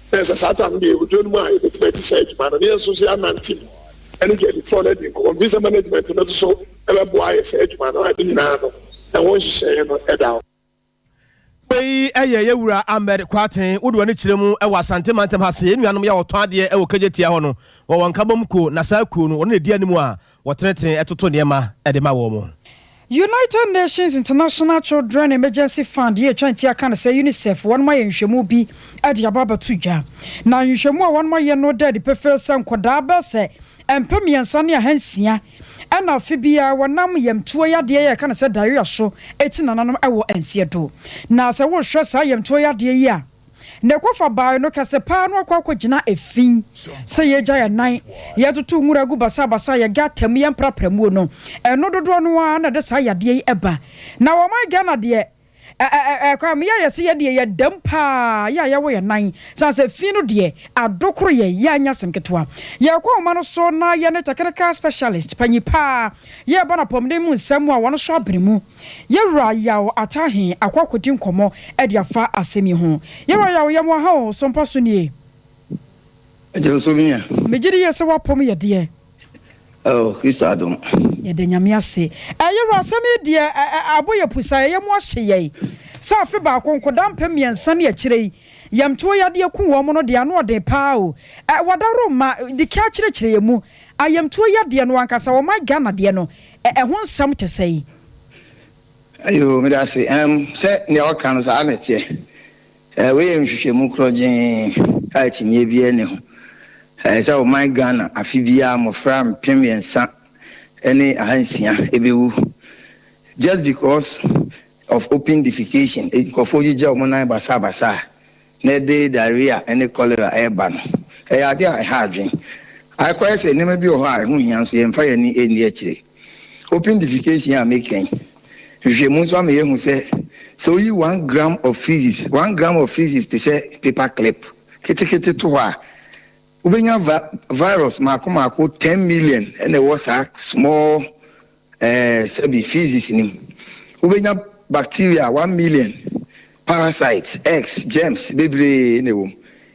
there's a Saturday we don't mind it's better said man the social nantim and get for the visa management no so e boy said man I dey na no and won share no e down Wey eye yewura Ahmed Kwaten wodo ne kiremu e wasante mantem hase enuanom ya woto ade e wo kajetia ho no wo wankabom ko na saa ku no ne di animu a wotreten etoto niema e de ma wo mo United Nations International Children Emergency Fund ye 20 aka na say UNICEF one my nhwemu bi ade ababa tudwa na nhwemu a one my no dead prefer san koda ba say empem yensa ne ahansia ana fibia wonam yemtuo yade ye ka na say diarrhea so eti nananom ewo ensie do na say wo hwe sa yemtuo yade yi a ne kofa bae no kase pa no akwa efin say ye gya ya nan ye tutu nwura gu basa ye ga tam ye mprapramu no eno dodo no na de sa yade yi eba na wo ma ga na de kwa me ya se ye de ye dampa ya wo ye nan san se fin no de adokoro ye ya nya semketoa ye kwa ma no so na ye ne technical specialist panyipa ye bana pomde mu nsam a wono so abremu ye wura yawo atahin akwakodi nkomo e de afa asemi ho ye wura yawo ye mo ha o Sompa so nie eje so bia mejiri ye se wapom ye de oh Kristo adom ye de nyame ase ye wura asemi de aboye pusa ye mo hye ye sa afi ba konkoda mpem yensa ne akire yamto yade ku wo mo no de ano de pa o wadaro ma de ka kire ye mu ayamto yade no ankasa wo my Ghana de no ho nsam te sei ayo me da se se ne o kan sa anete we yem hwehwe mu krojen ka chinye bi ne ho se wo my Ghana afi bia mo fra mpem yensa ene ahansia ebewu just because of open defecation it ko foji ja mo nan basa na de diarrhea and cholera eba no e ade a hadwen I quite say name bi o ha hu hian so ye mfa ye ni eni akire open defecation a making hwe mu so am ye hu say so you 1 gram of feces to say paper clip kete to ha ubenya virus mako 10 million and there was a small sabi feces ni ubenya bacteria 1 million parasites eggs germs bebre newo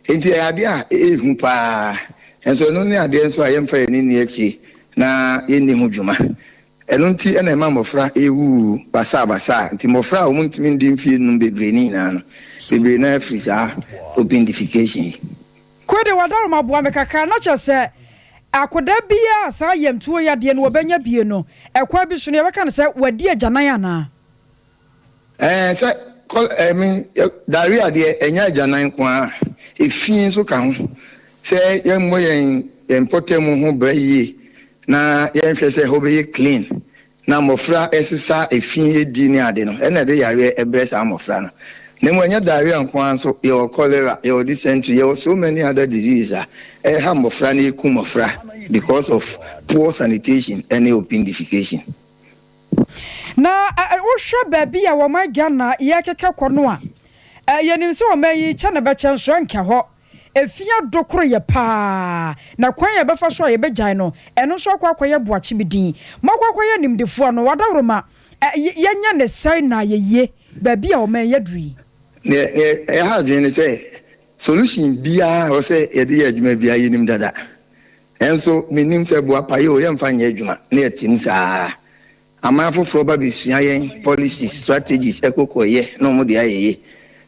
enti ade a ehu pa enso no ne ade enso ayemfa ni echi na yenni hu dwuma eno nti ena ma mofra ewu basa enti mofra o muntimi ndi mfie num bebre ni na no bebree na free saa open defecation. Kwede wadaroma boa me kakra na che se akoda bia saa yemtuo yade no obenya bie no ekwa bi so ne beka ne se wadi agyanan ana Se I mean diarrhea de enya agyanan kwa efin so ka ho se yemmo yen potemu ho bayi na yenhwe se ho be clean na mofra esisa efin edi ni ade no ena de yare ebresa amofra no nemo enya diarrhea kwa so your cholera your dysentery your so many other diseases ha mofra na eku mofra because of poor sanitation and open defecation. na wohwe baby a wo magana ye keke kono a yenim se wo mayi cha na be chen so nka ho efia dokoro ye pa na kwan ye befa so ye begyan no eno so akwakoye boache bidin makwakoye nimdefo no wadaworoma yenya ne sai na ye baby a wo mayi aduri ne ha dwen say solution bia o say ye de adwuma bia yenim dada enso minim se boa pa ye o ye mfa nya adwuma na etim saa amafo froba be sua yen policies strategies ekokoye no mo de ayeye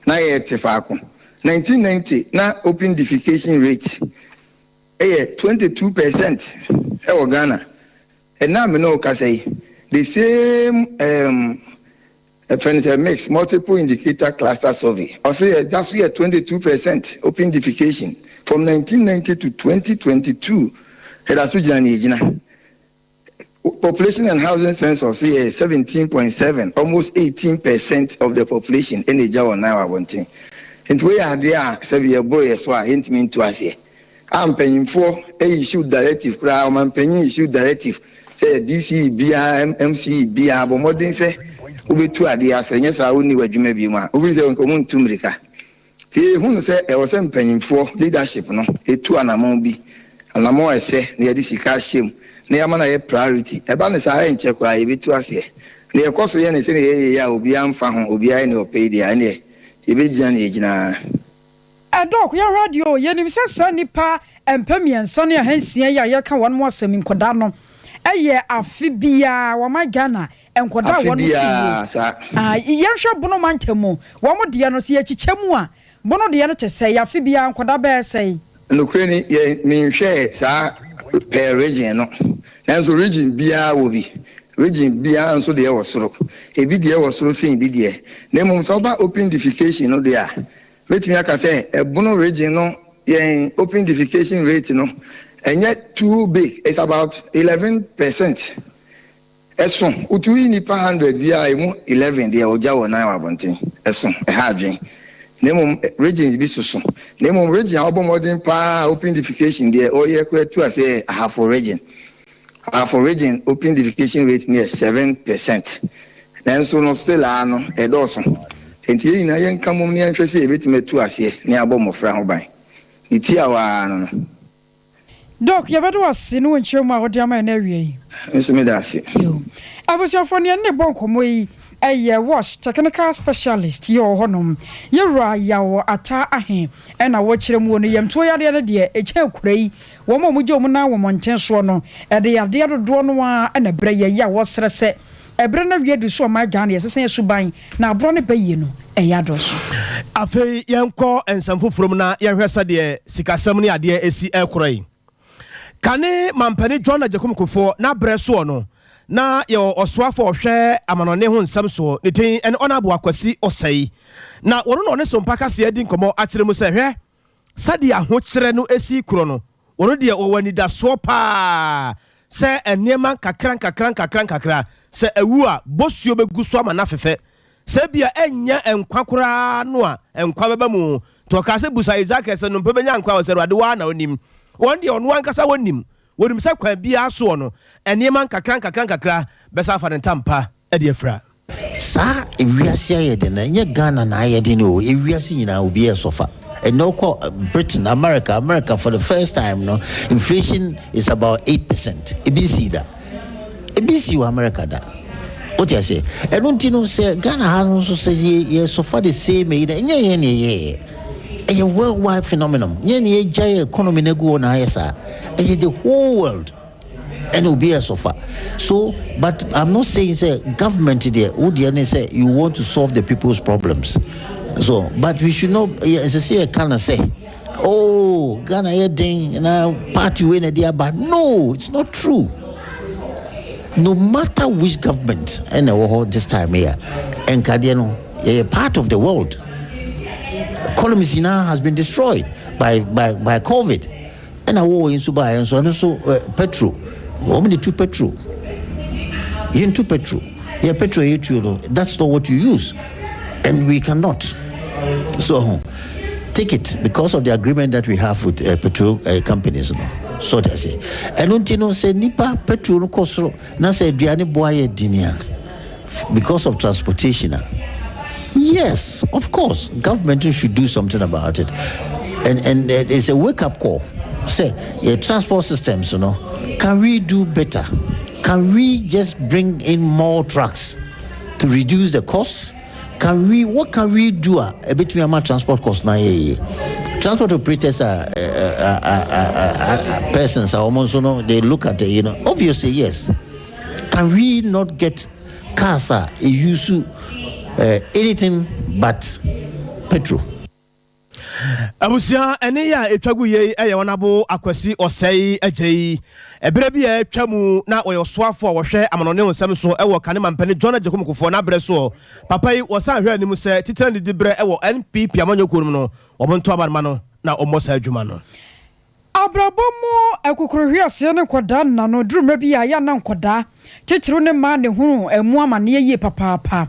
na ye tefaako 1990 na open defecation rate 22% e Ghana and now me no ka say the same mix multiple indicator cluster survey I say that's 22% open defecation from 1990 to 2022 it has been population and housing census here 17.7 almost 18% of the population in the Jawa now wanting and we are there severe boy so I hint me to us here I'm paying for a issue directive crowd I'm paying issue directive say DC BR MC BR but modern say we to adia say yes I only were jume bi ma we say on to America see who say I was paying for leadership no e to anamon bi anamon say near this shame na yamana ye priority eba ne saa enche kwa ye bitu ase na ye koso ye ne se ye ya obi amfa ho obi ai ne opei dia ne ye be gina ne gina adok ya radio ye nim se sa nipa empamiensa ne ahansia ya ye ka won mo asem nkoda no eye afi bia wo ma Ghana enkoda won ye hwe bono mantemu wo mo de no se ye chichemu a bono de no tese ya afi bia nkoda be sei no kreni ye min hwe sa region no nanso region bia wo bi region bia nso de wo soro ebi de wo soro sin bi de na mum so ba open defecation no de a betimi aka say ebono region no yen open defecation rate no enye too big it's about 11%. Eson utuyi nipa 100 bia emu 11 de oja wo na wabonten eson ha adwen nemo region bi soso nemo region obomodin pa open defecation there oye kwetu ase half region open defecation rate near 7%. Then so no still ano edoso enti ina yen kamom ne anhwe se ebetimetu ase ne abomofra ho ban iti awa no Doc, you better was in when you ma what yama na wie. Nso me da ase. Abusafo ne ne bon komoyi eye wash technical specialist ye honom. Ye ra ya wo ata ahe e na wo kire mu no yemto yade ne de e che kurai wo mo muje mu na wo monten so no e de yade dodo no a na bre ye ya wo srese e bre na wie du so ma Ghana ye sesen suban na abro ne bayi no e ya do so. Afei yenko ensamfo from na ye hwesa de sikasam ne ade esi e kurai. Kane mampani John Ajakumkufo na breso no na ye oswafo hwe amanone ho nsam so ne tin en onabo akwasi osai na wono no ne Sompa kase adi nkomo akire mu se hwe sade ahokire no esi kuro no wono de owani da so pa se enema kakran se ewu a bosuo beguso ama na fefe se bia enya enkwakora no a enkwa beba mu to kase busa Isaac se no mpebenya nkwa wo se rade wa na onim one day on one kasa wonim say kwa bia so no enema kakran besa fa ntampa e de afra sa ewiase ayede na nye Ghana na ayede no ewiase nyina obi esofa and no Britain America for the first time no inflation is about 8%. Ebisi that ebisi wa America da what you say I don't know say Ghana has so say ye sofa the same nye a worldwide phenomenon. Any giant economy nego na yesa. The whole world and will be a sofa. So, but I'm not saying say government there. Would you say you want to solve the people's problems? So, but we should not, as I say, I cannot say, oh, Ghana, you're doing party winner there, but no, it's not true. No matter which government, and this time here, and Kadiano, a part of the world, economy now has been destroyed by COVID. And I war in Subai and so on, so petrol. Only two petrol. Into petrol. Yeah, petrol, that's not what you use. And we cannot. So take it because of the agreement that we have with petrol companies. So they say. And don't you know, say Nipa petrol no cost na say Diani Boye Dinia because of transportation. Yes, of course, government should do something about it. And it's a wake-up call. Say, transport systems, can we do better? Can we just bring in more trucks to reduce the costs? What can we do a bit more transport costs now? Transport operators are persons are almost, they look at it, obviously, yes. Can we not get cars use anything but petrol? Abusia ene ya etwagu ye wanabo akwasi osei agei ebere bi ya twamu na oyosoafo a wo hwe amanone onsam so ewo kane mampane John Ajakomukufo na bre so papa yi wosan hwe animu se titira ni dibre ewo NPP amanyokurum no obonto abarma no na omosa adwuma no abrabomo ekukuru hwiase ne koda na no duruma bi ya na nkoda titiro ne ma ne hunu emu amane ye papa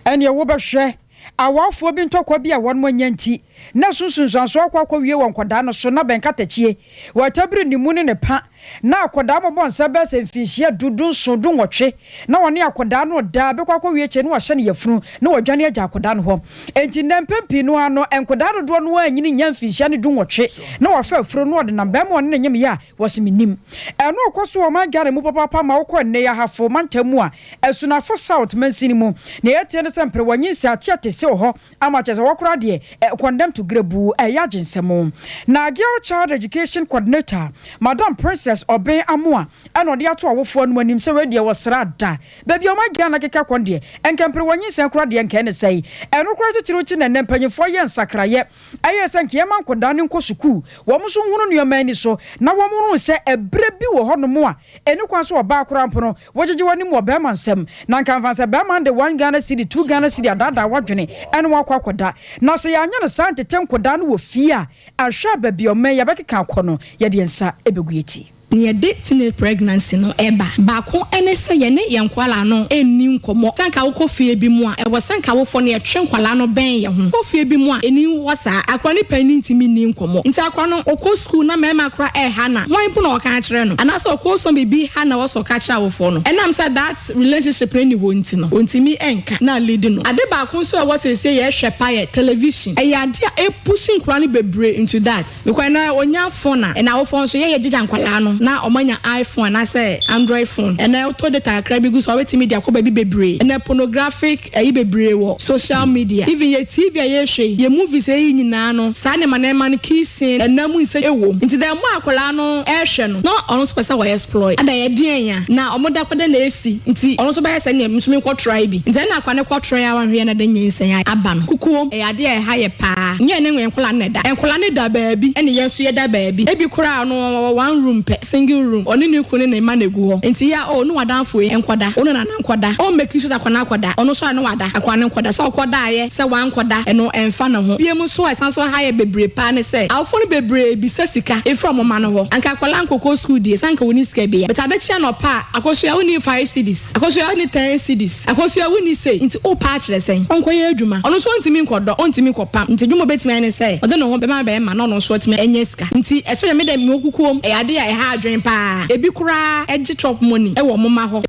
ene wo behwe awafo bi ntokwa bi a won wanyanti na sunsunsanso akwa wie won koda no so na benkatachie watabiri ni mu ne pa na akoda mo bonsa be se mfinhia dudun so dun wotwe na woni akoda no da be kwakwa wie che no wahye ne yafunu na wadwane agya akoda no ho enti nampempi no ano enkoda do no anyini nya mfinhia ne dun wotwe na wafa afuro no de na be mo ne nyem ya wasiminim eno okoso o man gare mu papa ma wokọ ne ya hafo mantamu a esunafo south mansini mu na yetie ne sempre wanyinsi achiate se ho amachese wokora de condemn to grebu ayagensemo na girl child education coordinator Madam Princess Oben Amua eno de ato awofo anu anim se we de wosra da baby o magia na keka konde enkempre wanyinsi akora de enka ne sei eno kora titiro ti na nempanyefo ye nsakraye aye senke ye man koda ne nko suku wo mo so hunu nuoma ani so na wo mo ru se ebre bi wo hono mo a eni kwan so oba akora mpono wogege wani mo be man sem na nka mfansa be man de 1 Ghana cedi 2 Ghana cedi adada wadwene eno wakwa koda na so ya anya no sante tem koda no wo fia ahwa baby o me ye bekeka akono ye de nsa ebegueti near dating pregnancy no eba baako ene se ye ne yenkwala no eni nkomo sanka wo kofie bi mu a e wo sanka wo fo ne etwe nkwala no ben ye ho kofie bi mu a eni wosa akwa ne pani ntimi ni nkomo nti akwa no okọ school na mema kra ha na wan bu na oka akere no ana so okọ so bibi ha na wo so ka kira wo fo no enam say that relationship ni wo nti no ontimi enka na lead no ade baako so e wo se ye hwe pa ye television e ya ade e pushing kwala ne bebre into that because na onya phone na wo phone so ye jija nkwala no na omanya iPhone na say Android phone and na to data akra bi gu so we media ko ba bi bebre and pornographic bebre wo social media even ye TV ye hwe ye movies e nyina no sa ne manema no kissing and na mu nse ewo nti da mu akola no hwe no no ono so pesa wo exploit ada ye den ya na omoda kwada na esi nti ono so ba yesa ne msumi ko try bi nti na akwa ne ko try ya wanhwe na da nyensen ya aba no kukuo e ade e ha ye pa nye ne nwe enkola ne da enkola ne da baabi ene yeso ye da baabi ebi kura no one room pe single room oni ni kunu na ma na egu ho enti ya no wadanfo enkoda ono na nkoda o make sure akwana akoda ono so na wada akwana nkoda so akoda aye se wa nkoda eno emfa na ho biem so esan so ha ye bebre pa ne se awfo no bebre bi sesika e from ma no ho anka akola nkoko school die sanka woni sika bia but adachia no pa akosua woni 5 cedis akosua woni 10 cedis akosua woni say enti o pa kire sen onko ye adwuma ono so ntimi nkodo ontimi kopam enti dwuma betimi ane se odo no ho be ma be ma no so timi enye sika enti eso ye me de mi okukuom e ade ya e ha adwen pa ebi kura eji chop money e wo mama ho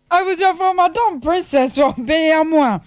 I was your from Madam Princess Oben Amua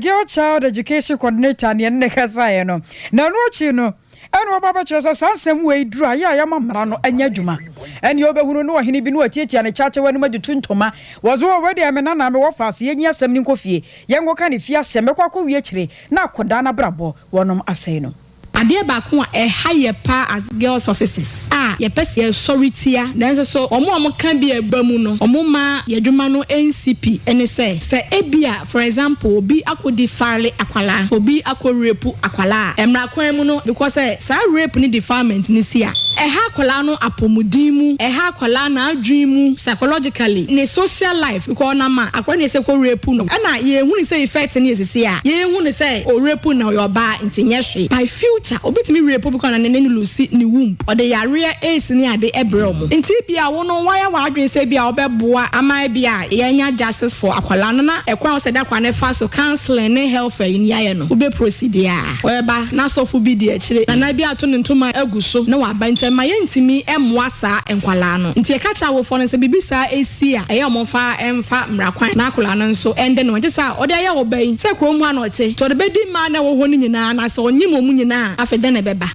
girl child education coordinator ne ne kasa ye no na no chi no eno baba chesa sansem we dura ya mamra no anya dwuma ene obehunu no ohene bi no atietia ne chache wani madutu ntoma wozo already amena na me wo fase yenyi asem ni nkofie yengo ka ne fie asem mekwa wie kire na akoda na brabo wonom asai no ade baako a e haye pa as girls offices yɛpɛ sorry tia nanso so ɔmo kan bi eba mu no ɔmo ma yɛdwuma no NCP ɛne sɛ ebia for example obi akodi file akwala obi rape akwala emra kwan mu no because sa rape ni defilement ni sia ɛha akwala no apomudin mu ɛha akwala na adwin mu psychologically ne social life because na ma akwala ne se ko rape no ɛna ye hu ni say effect ni esisi a ye hu ni say o rape na your ba ntinye hwe by future obetimi rape because na ne lucy ni womb or the yare ace ni ade ebre omo nti bia wo no why wa adwin say bia obeboa ama bia yenya justice for akwala no na ekwan se da kwa ne fa so counseling ne health ni aye no ube proceed ya weba na sofu bi di akire na bia ato ne ntoma aguso na wa ba ntema ye ntimi emwa sa enkwala no nti e ka cha wo fo ne se bibisa esi a eye omofa emfa mrakwan na akwala no nso ende no nti sa ode aye wo ban se kro mu anote to de bedi ma na wo ho ni nyina na se onyim omu nyina afede ne beba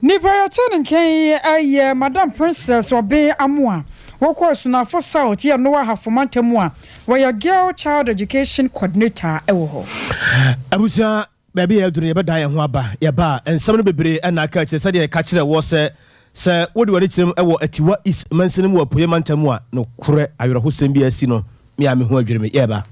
nipa yɛtene nkan ayɛ Madam Princess Obe Amoa wɔkɔ sunafo South yɛ no hafomantemu a wɔyɛ girl child education coordinator ɛwɔ hɔ abusia baby eldre yɛbɛda yɛn ho aba yɛba nsɛm no bebree ɛna aka kyerɛ sɛ deɛ ka kyerɛ wɔ sɛ wode wade kyerɛm ɛwɔ atiwa is mansene mu apoye mantamu a no korɛ awerɛhosɛm bi asi no me a me ho adwene me yɛba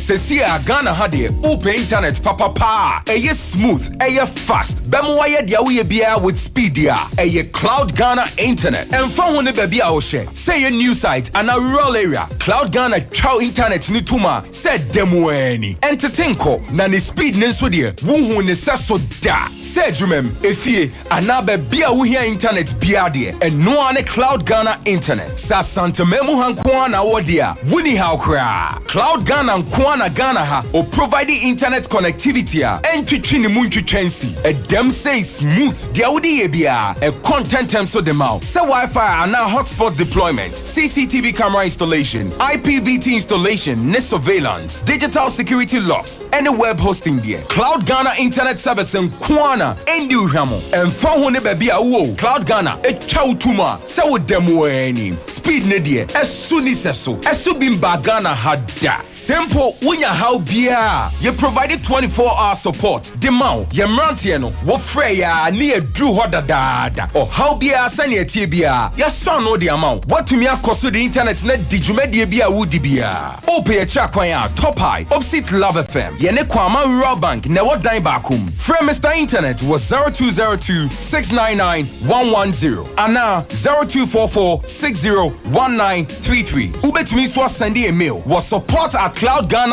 Sesia Ghana hade open internet papa eye smooth eye fast bemo ye dia we bia with speed dia eye Cloud Ghana internet and fa ho ne ba bia wo hye say a new site and a rural area Cloud Ghana chow internet ni tuma say demo ani entertainko na ne speed ne so de wo hu ne so da say dwumem efie ana ba bia wo hia internet bia de and no ane Cloud Ghana internet sa santamemu hanko na wo dia wuni how kra Cloud Ghana nko na Ghana ha o providing internet connectivity and twitwi ni mu ntwitwensi a dem say smooth dia wodi ye bia a content term so the mouth say Wi-Fi and now hotspot deployment CCTV camera installation IPVT installation net surveillance digital security locks and a web hosting there Cloud Ghana internet service in Kwana and Uhamo and fa ho ne ba bia wo Cloud Ghana e twa utuma say wo demo ani speed ne die esuni seso esu bimba Ghana hada simple Unya how bia you provided 24-hour support demau ye mrantie no wo frɛ ya ne adru ho dadaada or how bia sane atie bia ya son no de amount watumi akoso the internet na digumedie bia wudi bia ope ye cha kwan ya top high opposite Love FM ye ne kwama rural bank na wo dan bakum frɛ Mr Internet was 0202 699 110 ana 0244601933 ubetumi so send a mail was support@cloudghana.com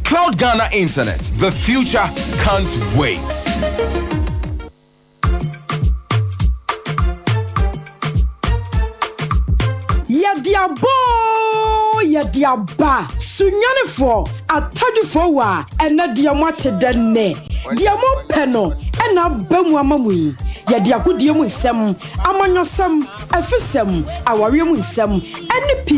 Cloud Ghana Internet. The future can't wait. Yadiaba Sunyanifo atadufo wa ena diamate denne diamo peno ena bemu amamui yadiakudie mu nsem amanyosem afisem aware mu nsem NP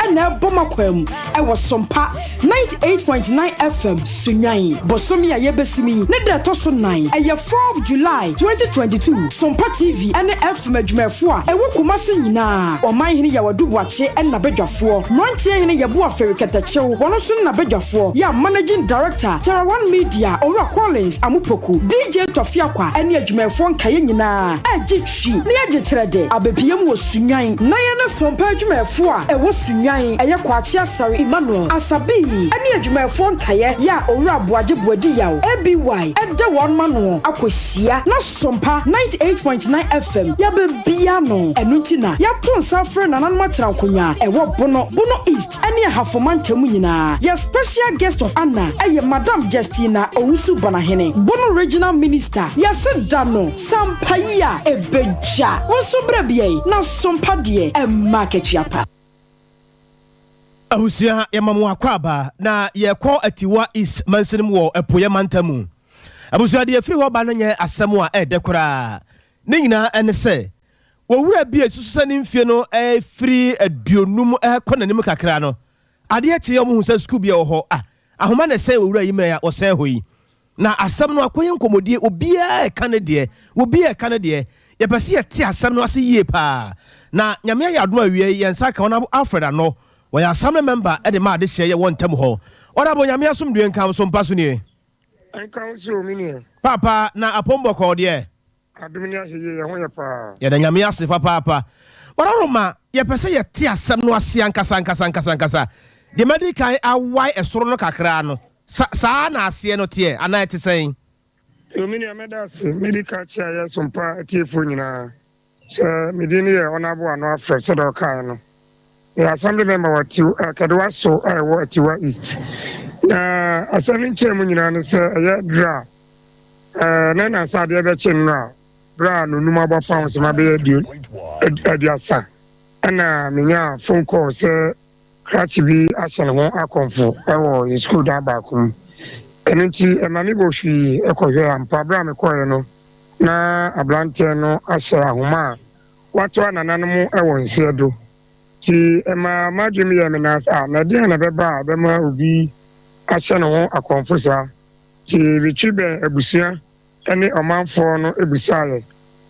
ena bomakwam ewo Sompa 98.9 FM Sunyan bosomi ayebesimi ne de toso 9 eye 4 July 2022 Sompa TV ene FM adwumafo a ewo kumase nyina oman hene yawadubuache ena bedwafo mrantie hene yabu aferi ketachew wono so na bedwafo ya managing director Terra One Media Ora Collins Amupoku DJ Tofiakwa ene adwumafo nkaye nyina agitwi ne agitrede abebiem wo Sunyan na ye ne Sompa adwumafo a ewo Sunyan eye kwachi asare Emmanuel Asabi ene adwumafo nkaye ya Ora Boaje Boadi yaw ABY ede won mano akohia na Sompa 98.9 FM ya bebia no enutina ya tonsa frɛ nananma trankonya ewo bono East ene hafomantemu nyina ya special guest of honor eye Madam Justina Owusu Banahene bono regional minister ya sedano Sampaya ebeja wonso brabie na Sompa de marketiapa abusia yamamu akwaba na yekɔ atiwa is mansenim wo apoye mantamu abusia de afiri ho ba no nye asɛm a edekora ne nyina ene sɛ wowura bi esususa ne mfie no free aduonum kɔnanim kakra no ade akye yɛ mo hu sɛ school bi wɔ hɔ ahoma na sɛ wowura yi mra ya ɔsɛn hɔ yi na asɛm no akɔyɛ nkomodie obia ɛka ne deɛ yɛpɛsɛ yɛte asɛm no ase yie paa na nyame ayɛ adom awie yɛnsa ka wɔn Alfred ano wɔyɛ assembly member de ma ade hyɛ yɛ wɔn ntam hɔ ɔda bo nyame asomdue nka so mpa so nie Enka so mini. Papa na apombo ko de. Adumini ahye ye ho ye pa. Ye da nyame ase papa. Ororoma ye pese ye te asem no ase ankasa. The medical awai esoro no kakra no. Sa na ase no te ana te sen. Mini ameda se medical chia ye Sompa etiefo nyina. So medini ye onabo ano afre so do kai no. The assembly member wa ti Kadwa so wa Tiwa East. Na assembly chairman nyina no se ye dra. Na sa de be chin na. Bra no numa ba pounds ma be aduasa. Ana menya phone call say Krachi bi ahyɛ ne ho akɔmfo ɛwɔ school da baako. Ɛno nti ɛma bo hwi ɛkɔhwɛ ampa bra me kɔɛ no na abrante no ahyɛ ahoma a wato anananom ɛwɔ nsia do. Ti ɛma madwem yɛ me nasa na deɛ na bɛba a bɛma obi ahyɛ ne ho akɔmfo saa. Ti retwi bɛ abusua ɛne ɔmanfoɔ no ebusaeɛ.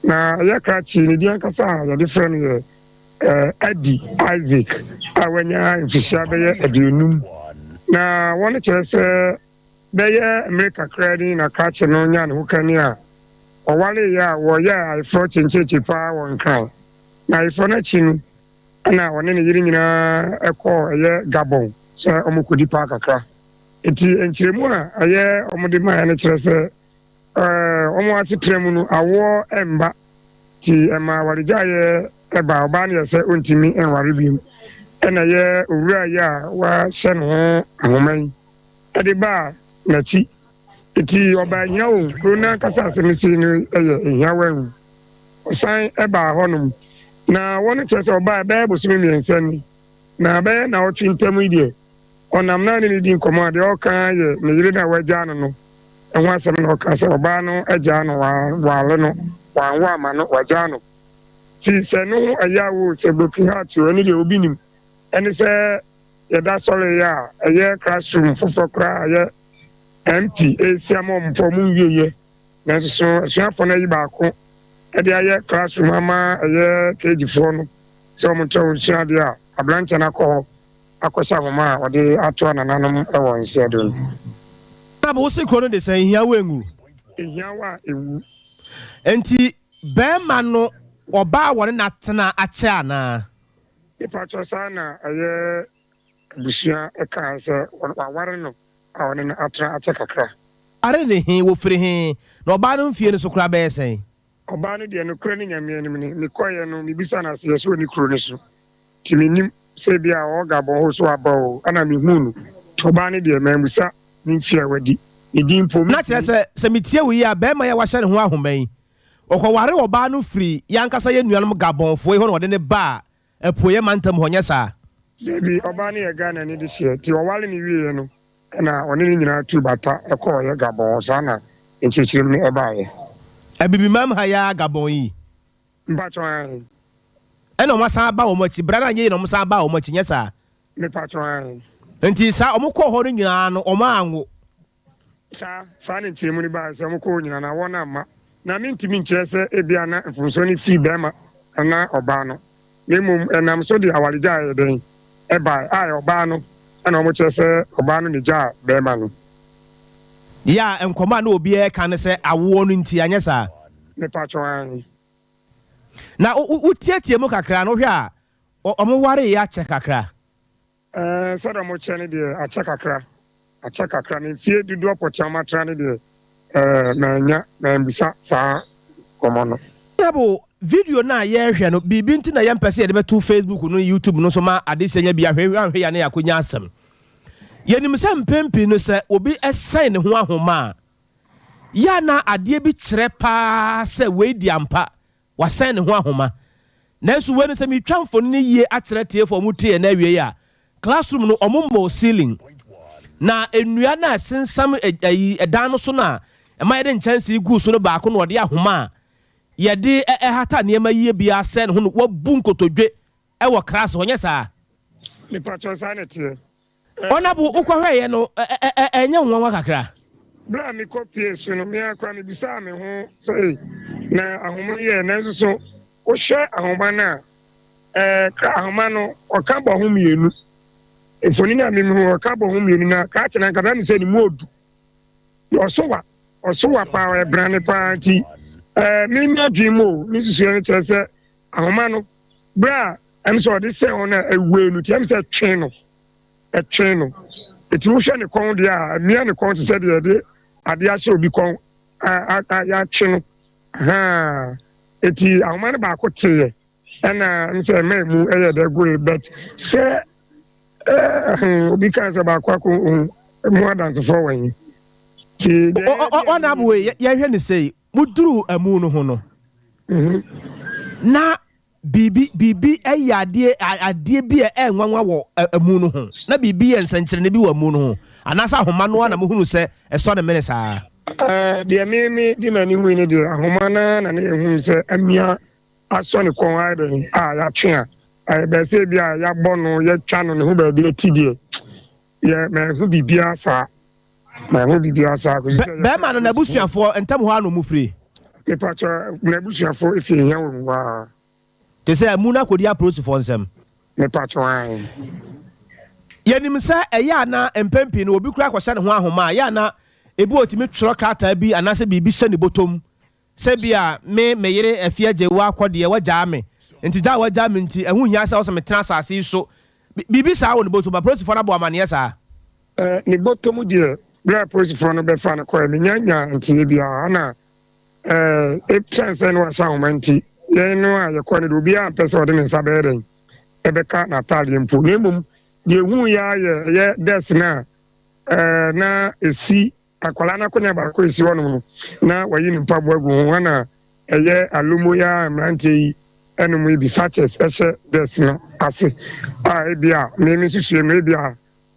Na ɛyɛ Krachi ne deɛ nkasa a yɛde frɛ no yɛ Adi Isaac awanya mfisia bɛyɛ aduonum na wɔn kyerɛ sɛ bɛyɛ America kredi na Krachi no nya ne ho kani a ɔwale ya wɔyɛ ayeforo kyenkyenkye paa wɔn kan na ayeforo no akyi no ɛna wɔne ne yere nyinaa ɛkɔ ɛyɛ Gabon sɛ ɔmo kɔdi paa kakra eti nkyerɛmu a ɛyɛ ɔmo de maa no kyerɛ sɛ ɔmo asetere mu no awoɔ ɛmba ti ɛma wɔregya yɛ eba ọba ne yɛsɛ ontimi enware bi ɛna yɛ owura yɛ a wahyɛ ne ho ahoma yi ɛde ba n'akyi eti ɔba nyina wo kuro na kasa asɛm si no ɛyɛ ehiawa wu ɔsan ɛba hɔnom na wɔn kyerɛ sɛ ɔba ɛbɛyɛ bosomi mmiɛnsa ni na ɛbɛyɛ na ɔtwe ntam yi deɛ ɔnam na ne di nkɔmɔ a deɛ ɔka yɛ ne yere na wagya no no ɛho asɛm na ɔka sɛ ɔbaa no agya no waale no wanwo ama no wagya no ti sɛ no ayawo sɛ broken heart ɛne deɛ obi nim ɛne sɛ yɛda sɔre yɛ a ɛyɛ classroom foforɔ koraa ɛyɛ MP esi ama ɔmpɔ mu nwieyɛ nanso so asuafoɔ no ayi baako ɛde ayɛ classroom ama ɛyɛ KG4 no sɛ ɔmo kyerɛ osua deɛ a aberante no akɔ hɔ akɔhyɛ ahoma a ɔde ato anananom ɛwɔ nsia do no. Na bo se kuro no de sɛ hiawa engu. Hiawa ewu. Enti bɛɛma no ọba wɔne natena akyɛ anaa. Nipa kyerɛ saa na ɛyɛ abusua ɛka sɛ waware no a wɔne no atena akyɛ kakra. Are ne he wofiri he na ɔbaa no mfie no so kora bɛyɛ sɛn. Ɔbaa no deɛ no kura ne nyame anim ne mekɔyɛ no mebisa no aseɛ sɛ ɔni kuro no so nti menim sɛ bi a ɔga bɔ ho so aba o ana mehu no nti ɔbaa no deɛ mamusa ne mfie a wadi ne din mpo. Na kyerɛ sɛ metie wo yi a bɛrima yɛ wahyɛ ne ho ahoma yi ɔkɔware ɔbaa no firi yankasa yɛ nuanom Gabonfoɔ yi hɔ na ɔde ne ba ɛpoyɛ mantam hɔ nyɛ saa. Debi ɔbaa no yɛ Ghana ne de hyɛ nti ɔwale ne wieɛ no ɛna ɔne ne nyinaa tu bata ɛkɔɔ yɛ Gabon saa na nkyerɛkyerɛm no ɛbaeɛ. Abibimam ha ya Gabon yi. Mpatwɔn. Ɛna ɔmo san ba ɔmo akyi brada nyɛ na ɔmo san ba ɔmo akyi nyɛ saa. Mpatwɔn. Nti saa ɔmo kɔ hɔ no nyinaa no ɔmo anwo. Saa ne nkyerɛmu no baeɛ sɛ ɔmo kɔ nyinaa na wɔn amma. Na mentimi nkyerɛ sɛ ebia na mfonso no firi bɛrima ana ɔbaa no na mmom ɛnam so de awaregya ayɛ dɛn ɛbae a ɔbaa no ɛna ɔmo kyerɛ sɛ ɔbaa no ne gyaa bɛrima no. Ya nkɔmɔ a na obi ɛka ne sɛ awoɔ no nti anyɛ saa. Mepatwɔn. Na wotietie mu kakra no hwɛ a ɔmo ware yɛ akyɛ kakra. Sɛdeɛ ɔmo kyɛ no deɛ akyɛ kakra ne mfie dodoɔ pɔtɛ ɔmo atra no deɛ na mbisa saa kɔmɔ no. Yabo video na yɛhwɛ no biribi nti na yɛmpɛ sɛ yɛde bɛto Facebook no YouTube no so ma ade hyɛ bi ahwɛ ya ne yakonya asɛm. Yɛnim sɛ mpempi no sɛ obi ɛsɛn ne ho ahoma ya na adeɛ bi kyerɛ paa sɛ wei di ampa wasɛn ne ho ahoma. Nanso wei no sɛ metwa mfoni ne yie akyerɛ tiefo mu tie na awie ya classroom no ɔmo mmɔ ceiling na ennua na sensam ɛdan no so na ɛma yɛde nkyɛnse gu so no baako na ɔde ahoma yɛde ɛhata nneɛma yie bi asɛ ne ho no wabu nkotodwe ɛwɔ class hɔ nyɛ saa. Mepatwɔn saa ne teɛ. Ɔnabo wokɔhwɛeɛ no ɛnyɛ nwanwa kakra. Bra me kɔpie so no me akora me bisa me ho sɛ na ahoma yɛ nanso so wohwɛ ahoma no a ahoma no ɔka bɔ ho mmienu mfoni na me hu ɔka bɔ ho mmienu na ka kyerɛ nka me sɛ ne mu odu ɔsowa paa ɛbrane paa nti me adwene mu me susua no kyerɛ sɛ ahoma no berɛ a ɛm sɛ ɔde sɛ ho no ɛwue no nti ɛm sɛ ɛtwe no ɛti wohwɛ ne kɔn deɛ a mmea ne kɔn te sɛ deɛ ɛde ade ahyɛ obi kɔn yɛatwe no ɛti ahoma no baako teeɛ ɛna m sɛ ma mu ɛyɛ dɛ goe but sɛ obi ka sɛ baako akɔ mu adansefoɔ wɔ yi ɔnam wei yɛhwɛ ne sɛ muduru amu no ho no na biribi ɛyɛ adeɛ bi a ɛnwanwa wɔ amu no ho na biribi yɛ nsɛnkyerɛnne bi wɔ amu no ho anaasɛ ahoma no na muhunu sɛ ɛsɔ ne mene saa deɛ me di m'ani hui no deɛ ahoma no na ne yɛhunu sɛ amia asɔ ne kɔn ayɛdɛn a yɛatwe a bɛsɛ bi a yɛabɔ no yɛtwa no ne ho baabi ati deɛ mahu biribiara saa bɛrima no n'abusuafoɔ ntam hɔ ano mu firi mepatɔ n'abusuafoɔ ɛfiri hia wɔ mu waa te sɛ mu no akɔdi apolisifoɔ nsɛm mepatɔ ae yɛnim sɛ ɛyɛ ana mpɛmpii no obi kora akɔhyɛ ne ho ahoma a ɛyɛ ana ebi ɔtumi twerɛ krataa bi anaasɛ biribi hyɛ ne bɔtɔm sɛ bi a meyere afie agye wo akɔdeɛ wagyaa me nti gya wagyaa me nti ɛho hia sɛ wo sɛ metena asase yi so biribi saa wɔ ne bɔtɔm apolisifoɔ no abɔ amanneɛ saa ne bɔtɔm deɛ berɛ apolisifoɔ no bɛfa no kɔɛ menyanya nteɛ biara ana ɛkyɛn sɛ no wahyɛ ahoma nti yɛn no a yɛkɔ no de obiara mpɛ sɛ ɔde ne nsa bɛyɛ dɛn ɛbɛka n'ataadeɛ mpo na mmom deɛ hu yɛ ɛyɛ des no a na ɛsi akwala no akɔnya baako ɛsi hɔ nom no na wayi ne mpaboa agu ho ana ɛyɛ alomo yɛ a mmeranteɛ yi ɛnom yi bi sachets ɛhyɛ des no ase a ebi a mmemme susue mu ebi a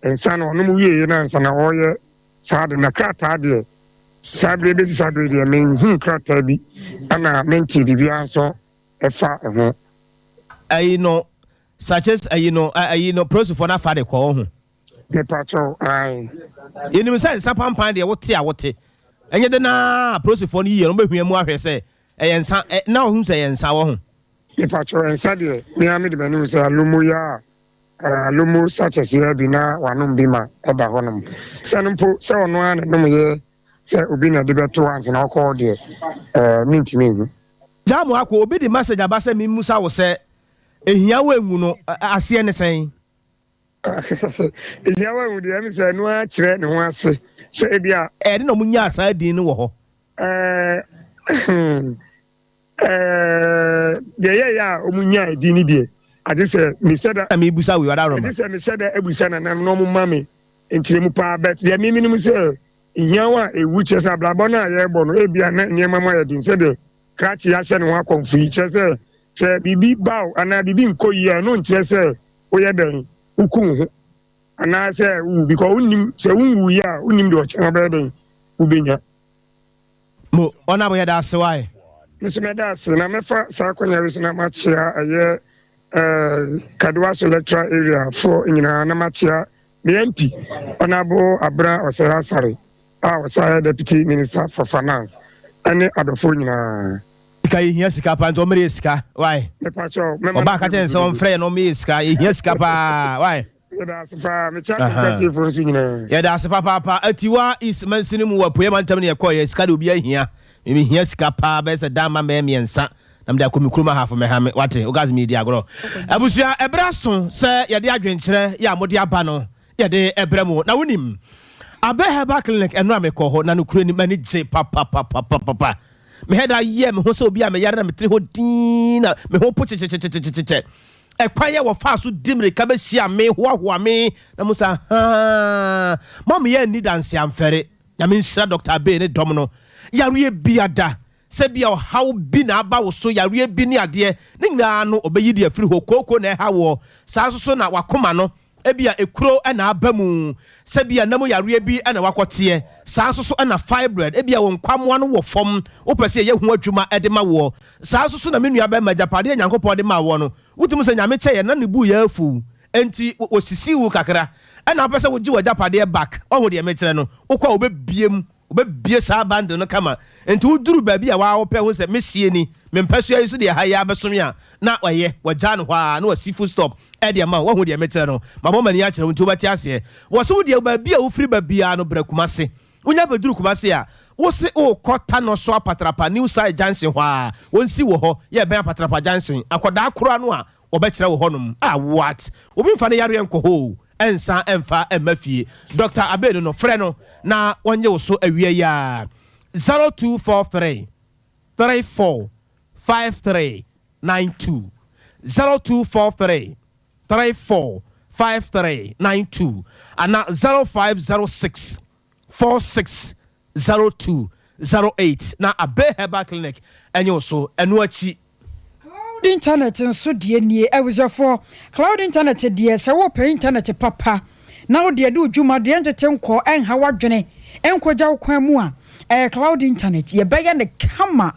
nsa no ɔnom wieɛ no ansa na ɔreyɛ saa de na krataa deɛ saa bere bɛsi saa bere deɛ menhu krataa bi ana mente biribiara nso ɛfa ho ayi no sachets ayi no polisifoɔ no afa de kɔ ho mepatɔ ae yɛnim sɛ nsa pampan deɛ wote a wote ɛnyɛ de na polisifoɔ no yiyɛ no bɛhwia mu ahwɛ sɛ ɛyɛ nsa na ɔhu sɛ ɛyɛ nsa wɔ ho mepatɔ nsa deɛ mea mede m'anim sɛ alomo yɛ a alomo sachɛseɛ bi na wanom bi ma ɛda hɔ nom sɛ no mpo sɛ ɔno a ne nom yɛ sɛ obi na de bɛto ansa na ɔkɔɔ deɛ mentimi nhu gya mo akɔ obi de message aba sɛ memmusa wo sɛ ehia wo engu no aseɛ ne sɛn ehia wo engu deɛ ɛmi sɛ ɛno akyerɛ ne ho ase sɛ ebi a ɛde na ɔmo nya saa din no wɔ hɔ deɛ yɛyɛ a ɔmo nya din no deɛ agye sɛ mehyɛ da mebusa wo wada rɔma agye sɛ mehyɛ da abusa nanam na ɔmo ma me nkyerɛmu paa bɛt deɛ meminim sɛ ehia wo a ewu kyerɛ sɛ abrabɔ no a yɛrebɔ no ebi a na nneɛma mu ayɛ den sɛdeɛ krakye ahyɛ ne ho akɔmfo yi kyerɛ sɛ biribi baw anaa biribi nkɔ yie a no nkyerɛ sɛ woyɛ dɛn woku wo ho anaa sɛ wowu because wonim sɛ wonwu yi a wonim deɛ ɔkyɛn bɛyɛ dɛn wobɛnya mo ɔna boyɛ da ase wae meso mɛda ase na mɛfa saa akɔnya bi so na makyea ɛyɛ kadewa so electoral area for nyinaa na makyea me MP ɔnabo abra ɔsɛ asare a ɔsɛ deputy minister for finance ɛne adɔfo nyinaa ka yehia sika pa nto mere sika why mepacho oba ka ten so mfrɛ no me sika yehia sika pa why yɛda asepa me cha competitive for nso nyinaa yɛda asepa pa atiwa is mansini mu wapoe mantam ne yɛkɔ yɛ sika de obi ahia me hia sika pa bɛ sɛ dama me miɛnsa na mede akɔmi kuruma hafo me ha me wate ogas media agro abusua ebra so sɛ yɛde adwenkyerɛ yɛ amode aba no yɛde ebra mu na wonim abe herbal clinic ɛno a mekɔ hɔ na no kuro ni mani gye pa me head aye me ho so obi a me yare na me tre ho din na me ho po che ekwan ye wo fa so dimre ka be hia me hoahoa me na musa ha mom ye ni dance amfere na me nhyira Dr. Bay ne dom no yare biada se bia o haw bi na aba wo so yare bi ni ade ne nyina no obeyi de afiri ho koko na ha wo sa so na wakoma no ebia ekuro na abamu sebia namu yare bi na wakote saa so na fibroid ebia won kwamoa no wo fom opese ye hu adwuma de ma wo saa so na menua ba majapade nyankopɔ de ma wo no wutum se nyame kyɛ na ne bu ya afu enti osisi wu kakra na apese wo gi wajapade back oho de me kyerɛ no okwa obebie saa band no kama enti wuduru ba bi a wa wo pɛ ho se mesie ni mempɛso ayi so de ha ya besom ya na ɔyɛ wagya no hɔ a na wasi full stop ɛde ma wo hu de mekyerɛ no mabɔ mani akyerɛ wo nti wobɛte ase wo so de ba bi a wo firi ba bia no brakuma se Unya beduru Kumasi a wo se o kota no so apatrapa new side Johnson hwa won si wo ho ye ben apatrapa Johnson akoda akoro anu a obekire wo honum what obi mfa ne yare enko ho ensa emfa emafie Dr. Abenu no frɛ no na wonye wo so awie ya 0243 34 5392 0243 34 5392 and 0506 460208 na Abe Herbal Clinic enyo so enu achi Cloud internet nso die nie for cloud internet die se wo pay internet papa na wo de do dwuma de entete nko enha wadwene enkogya wo kwan mu a cloud internet ye beye ne kama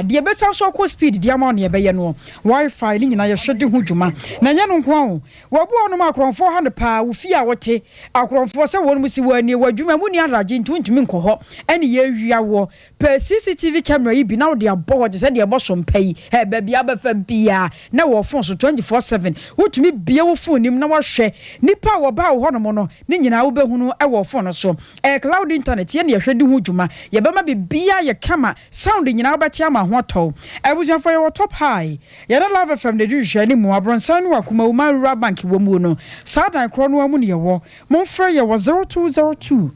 de besa so ko speed de ama ne beye no wifi ni nyina ye hwede ho dwuma na nya no nko ho wo bo no makronfo 100 pa wo fi a wote akronfo se won mu si wani wadwuma mu ni araje ntumi nko ho ene ye wia wo per CCTV camera yi bi na wo de abo je se de ebo so mpai ba bia ba fa bia na wo phone so 24/7 wotumi bia wo phone nim na wo hwe nipa wo ba wo no mo no ni nyina wo behunu e wo phone so cloud internet ye ne ye hwede ho dwuma ye ba ma bia ye kama sound nyina wo betia ma ho to ebuja for your top high ye na love fm de hwe ni mu abronsan wa kuma uma rural bank wo mu no sadan kro no amu ne ye wo mon fra ye wo 0202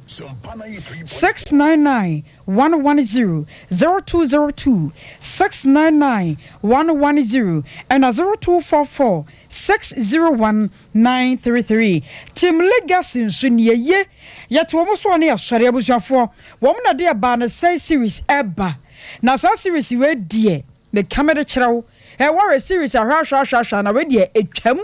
699 110 0202 699 110 and 0244 601 933 Team Legacy nso ne ye yeto mo so ne asore abusuafo wo mo na de ba na say series eba na sa series we die me camera kyerɛw war series ahwahwahwahwa na we die etwam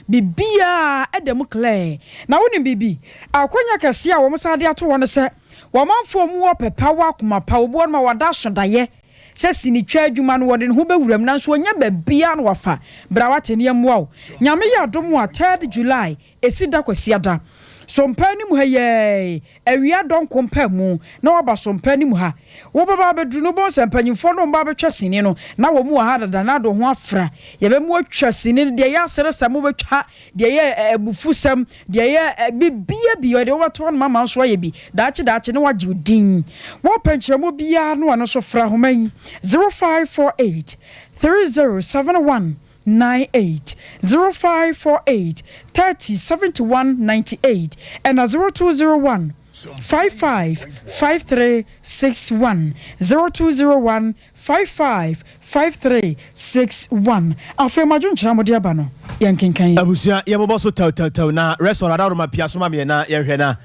bibia edem clear na woni bibi akonya kase a wo mo sa de ato won se wo manfo mu wo pepa wa kuma pa wo bo ma wada sodaye se sini twa adwuma no wode ne ho bewuram na so onya babia no wafa bra wate ne amwa nyame ya dom a 3rd July esida kwasiada Sompa ni mu ha ye awia don kompa mu na waba sompa ni mu ha wo baba bedru no bon sampanyimfo no mba betwa sini no na wo mu ha dada na do ho afra ye be mu atwa sini de ya sere sam betwa de ye abufusam de ye bibia bi de wo to no mama so ye bi daachi ne waji din wo panchiremo bia no ano so fra homan 0548 3071 98 0548 307198 and 0201 555361 0201 555361 afema junchira modi abano yankinkan abusia yemoboso taw na restaurant adaro piaso ma me na yehwe na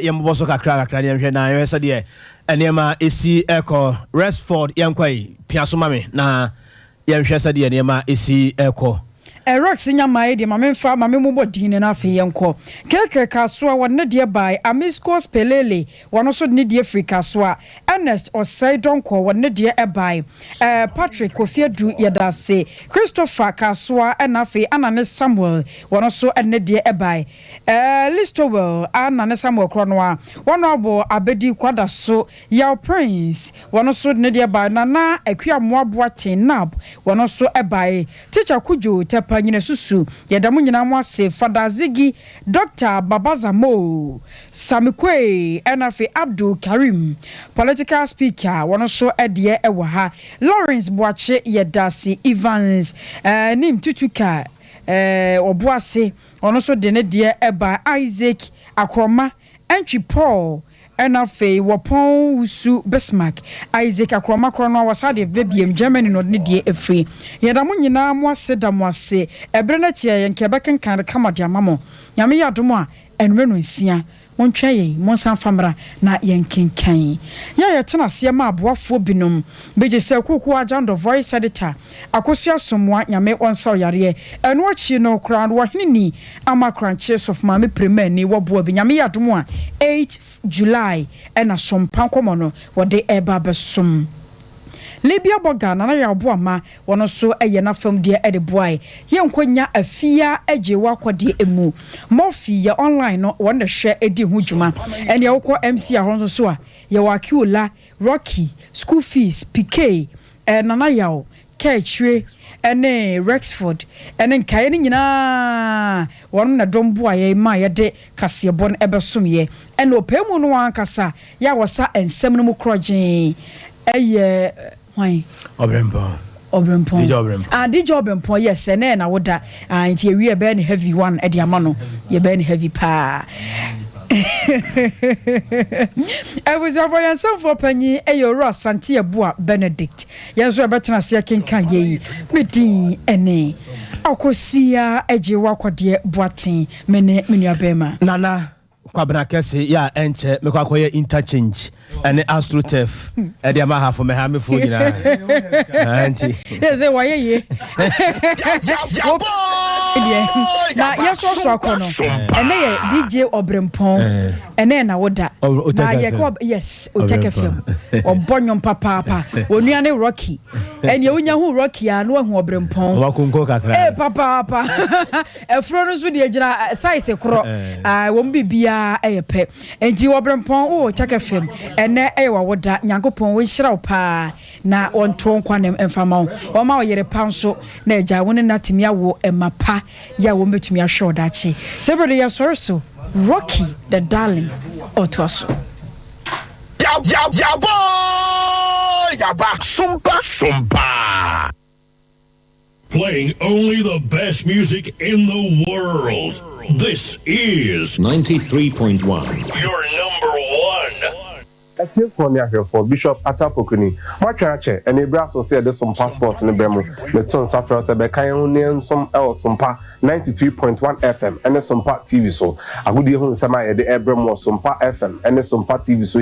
yemoboso kakra na yehwe na yehwe de enema esi echo Restford yankwai piaso ma me na yehwe sade enema esi echo Rox nyamae de mamemfa mamemu din na afi yenko keke kasoa wonne de bai Amisco Spelele wono so de Africa soa Ernest Osai donko wonne de bai Patrick Kofiedu yedase Christopher kasoa enafi Anane Samuel wono so enne de bai Listowell Anane Samuel kronoa wono abo abedi kwada so Yaw Prince wono so de bai Nana Akuamoa Boaten Nab wono so bai Teacher Kujo Panyine susu yedamu nyina mo ase Fada Zigi Dr. Babazamo Samikwe enafi Abdul Karim political speaker wono so edie ewa ha Lawrence Boache yedasi Evans nim tutuka obuase wono so de ne de eba Isaac Akroma Entry Paul enafe wopon usu Bismarck Isaac Akroma krono wasade bebiem Germany no ne die efri yedamu nyina mo ase damwase ebre na tia yenkebe kan kama de amamo nyame yadomo a enwe no nsia wontwaye monsan famra na yenkenkan ya yetena se ma aboafo binom beje se kuku agenda voice editor akosua somwa nyame onsa yare eno achi no kra no hini amakranches of mame premier ni wobo bi nyame yadomo a 8 July ena sompan komo no wode eba besom Libya boga na ya obo ama wono so eye na fam de ede boy ye nkonya afia age wakode emu mofi ye online no wonde hwe edi hu djuma ene ye wokọ MC ahon so a ye wakiola Rocky school fees PK nana yawo Ketchre ene Rexford ene nkae ne nyina won na dombo aye ma ye de kasebon ebesom ye ene opemu no ankasa ya wosa ensem no mu krogen eye hwan Obrempon. DJ Obrempon, yes, and then I would that and you a very heavy one at Yamano, you're very heavy pa. I was over and some for penny, a your Ross, Santia Bois Benedict. Yes, we're better than a king can ye, meeting any. I could see a Jiwaka dear Boatin, many Bema. Nana. Kwabena kese ya enche me kwa koye interchange ene astrotef e dia ma ha for me ha me fo nyina anti yes why ye na yeso so akono ene ye DJ Obrempon ene na woda na ye ko yes o take film obonyo papa onua ne Rocky ene unya hu Rocky a no hu Obrempon wa kunko kakra papa efro no so de agira size kro wo mbibia eyepe enti Obrempon o take film ene eyewa woda nyankopon wo hyira pa na onto nkwanem emfama wo ma wo yere panso na agya wo ne natimi awo emapa ya wo betumi ahwe odachi sebrede ya so Rocky the darling otoso ya boy ya back Sompa playing only the best music in the world. This is 93.1 your number one. Etienne for Bishop Atapokuni. Matrache and Ebraso said there's some passports in the Bemu. The ton suffers a Bekayan some else Sompa 93.1 FM and there's some part TV so. I would even say the Ebram was Sompa FM and there's some part TV so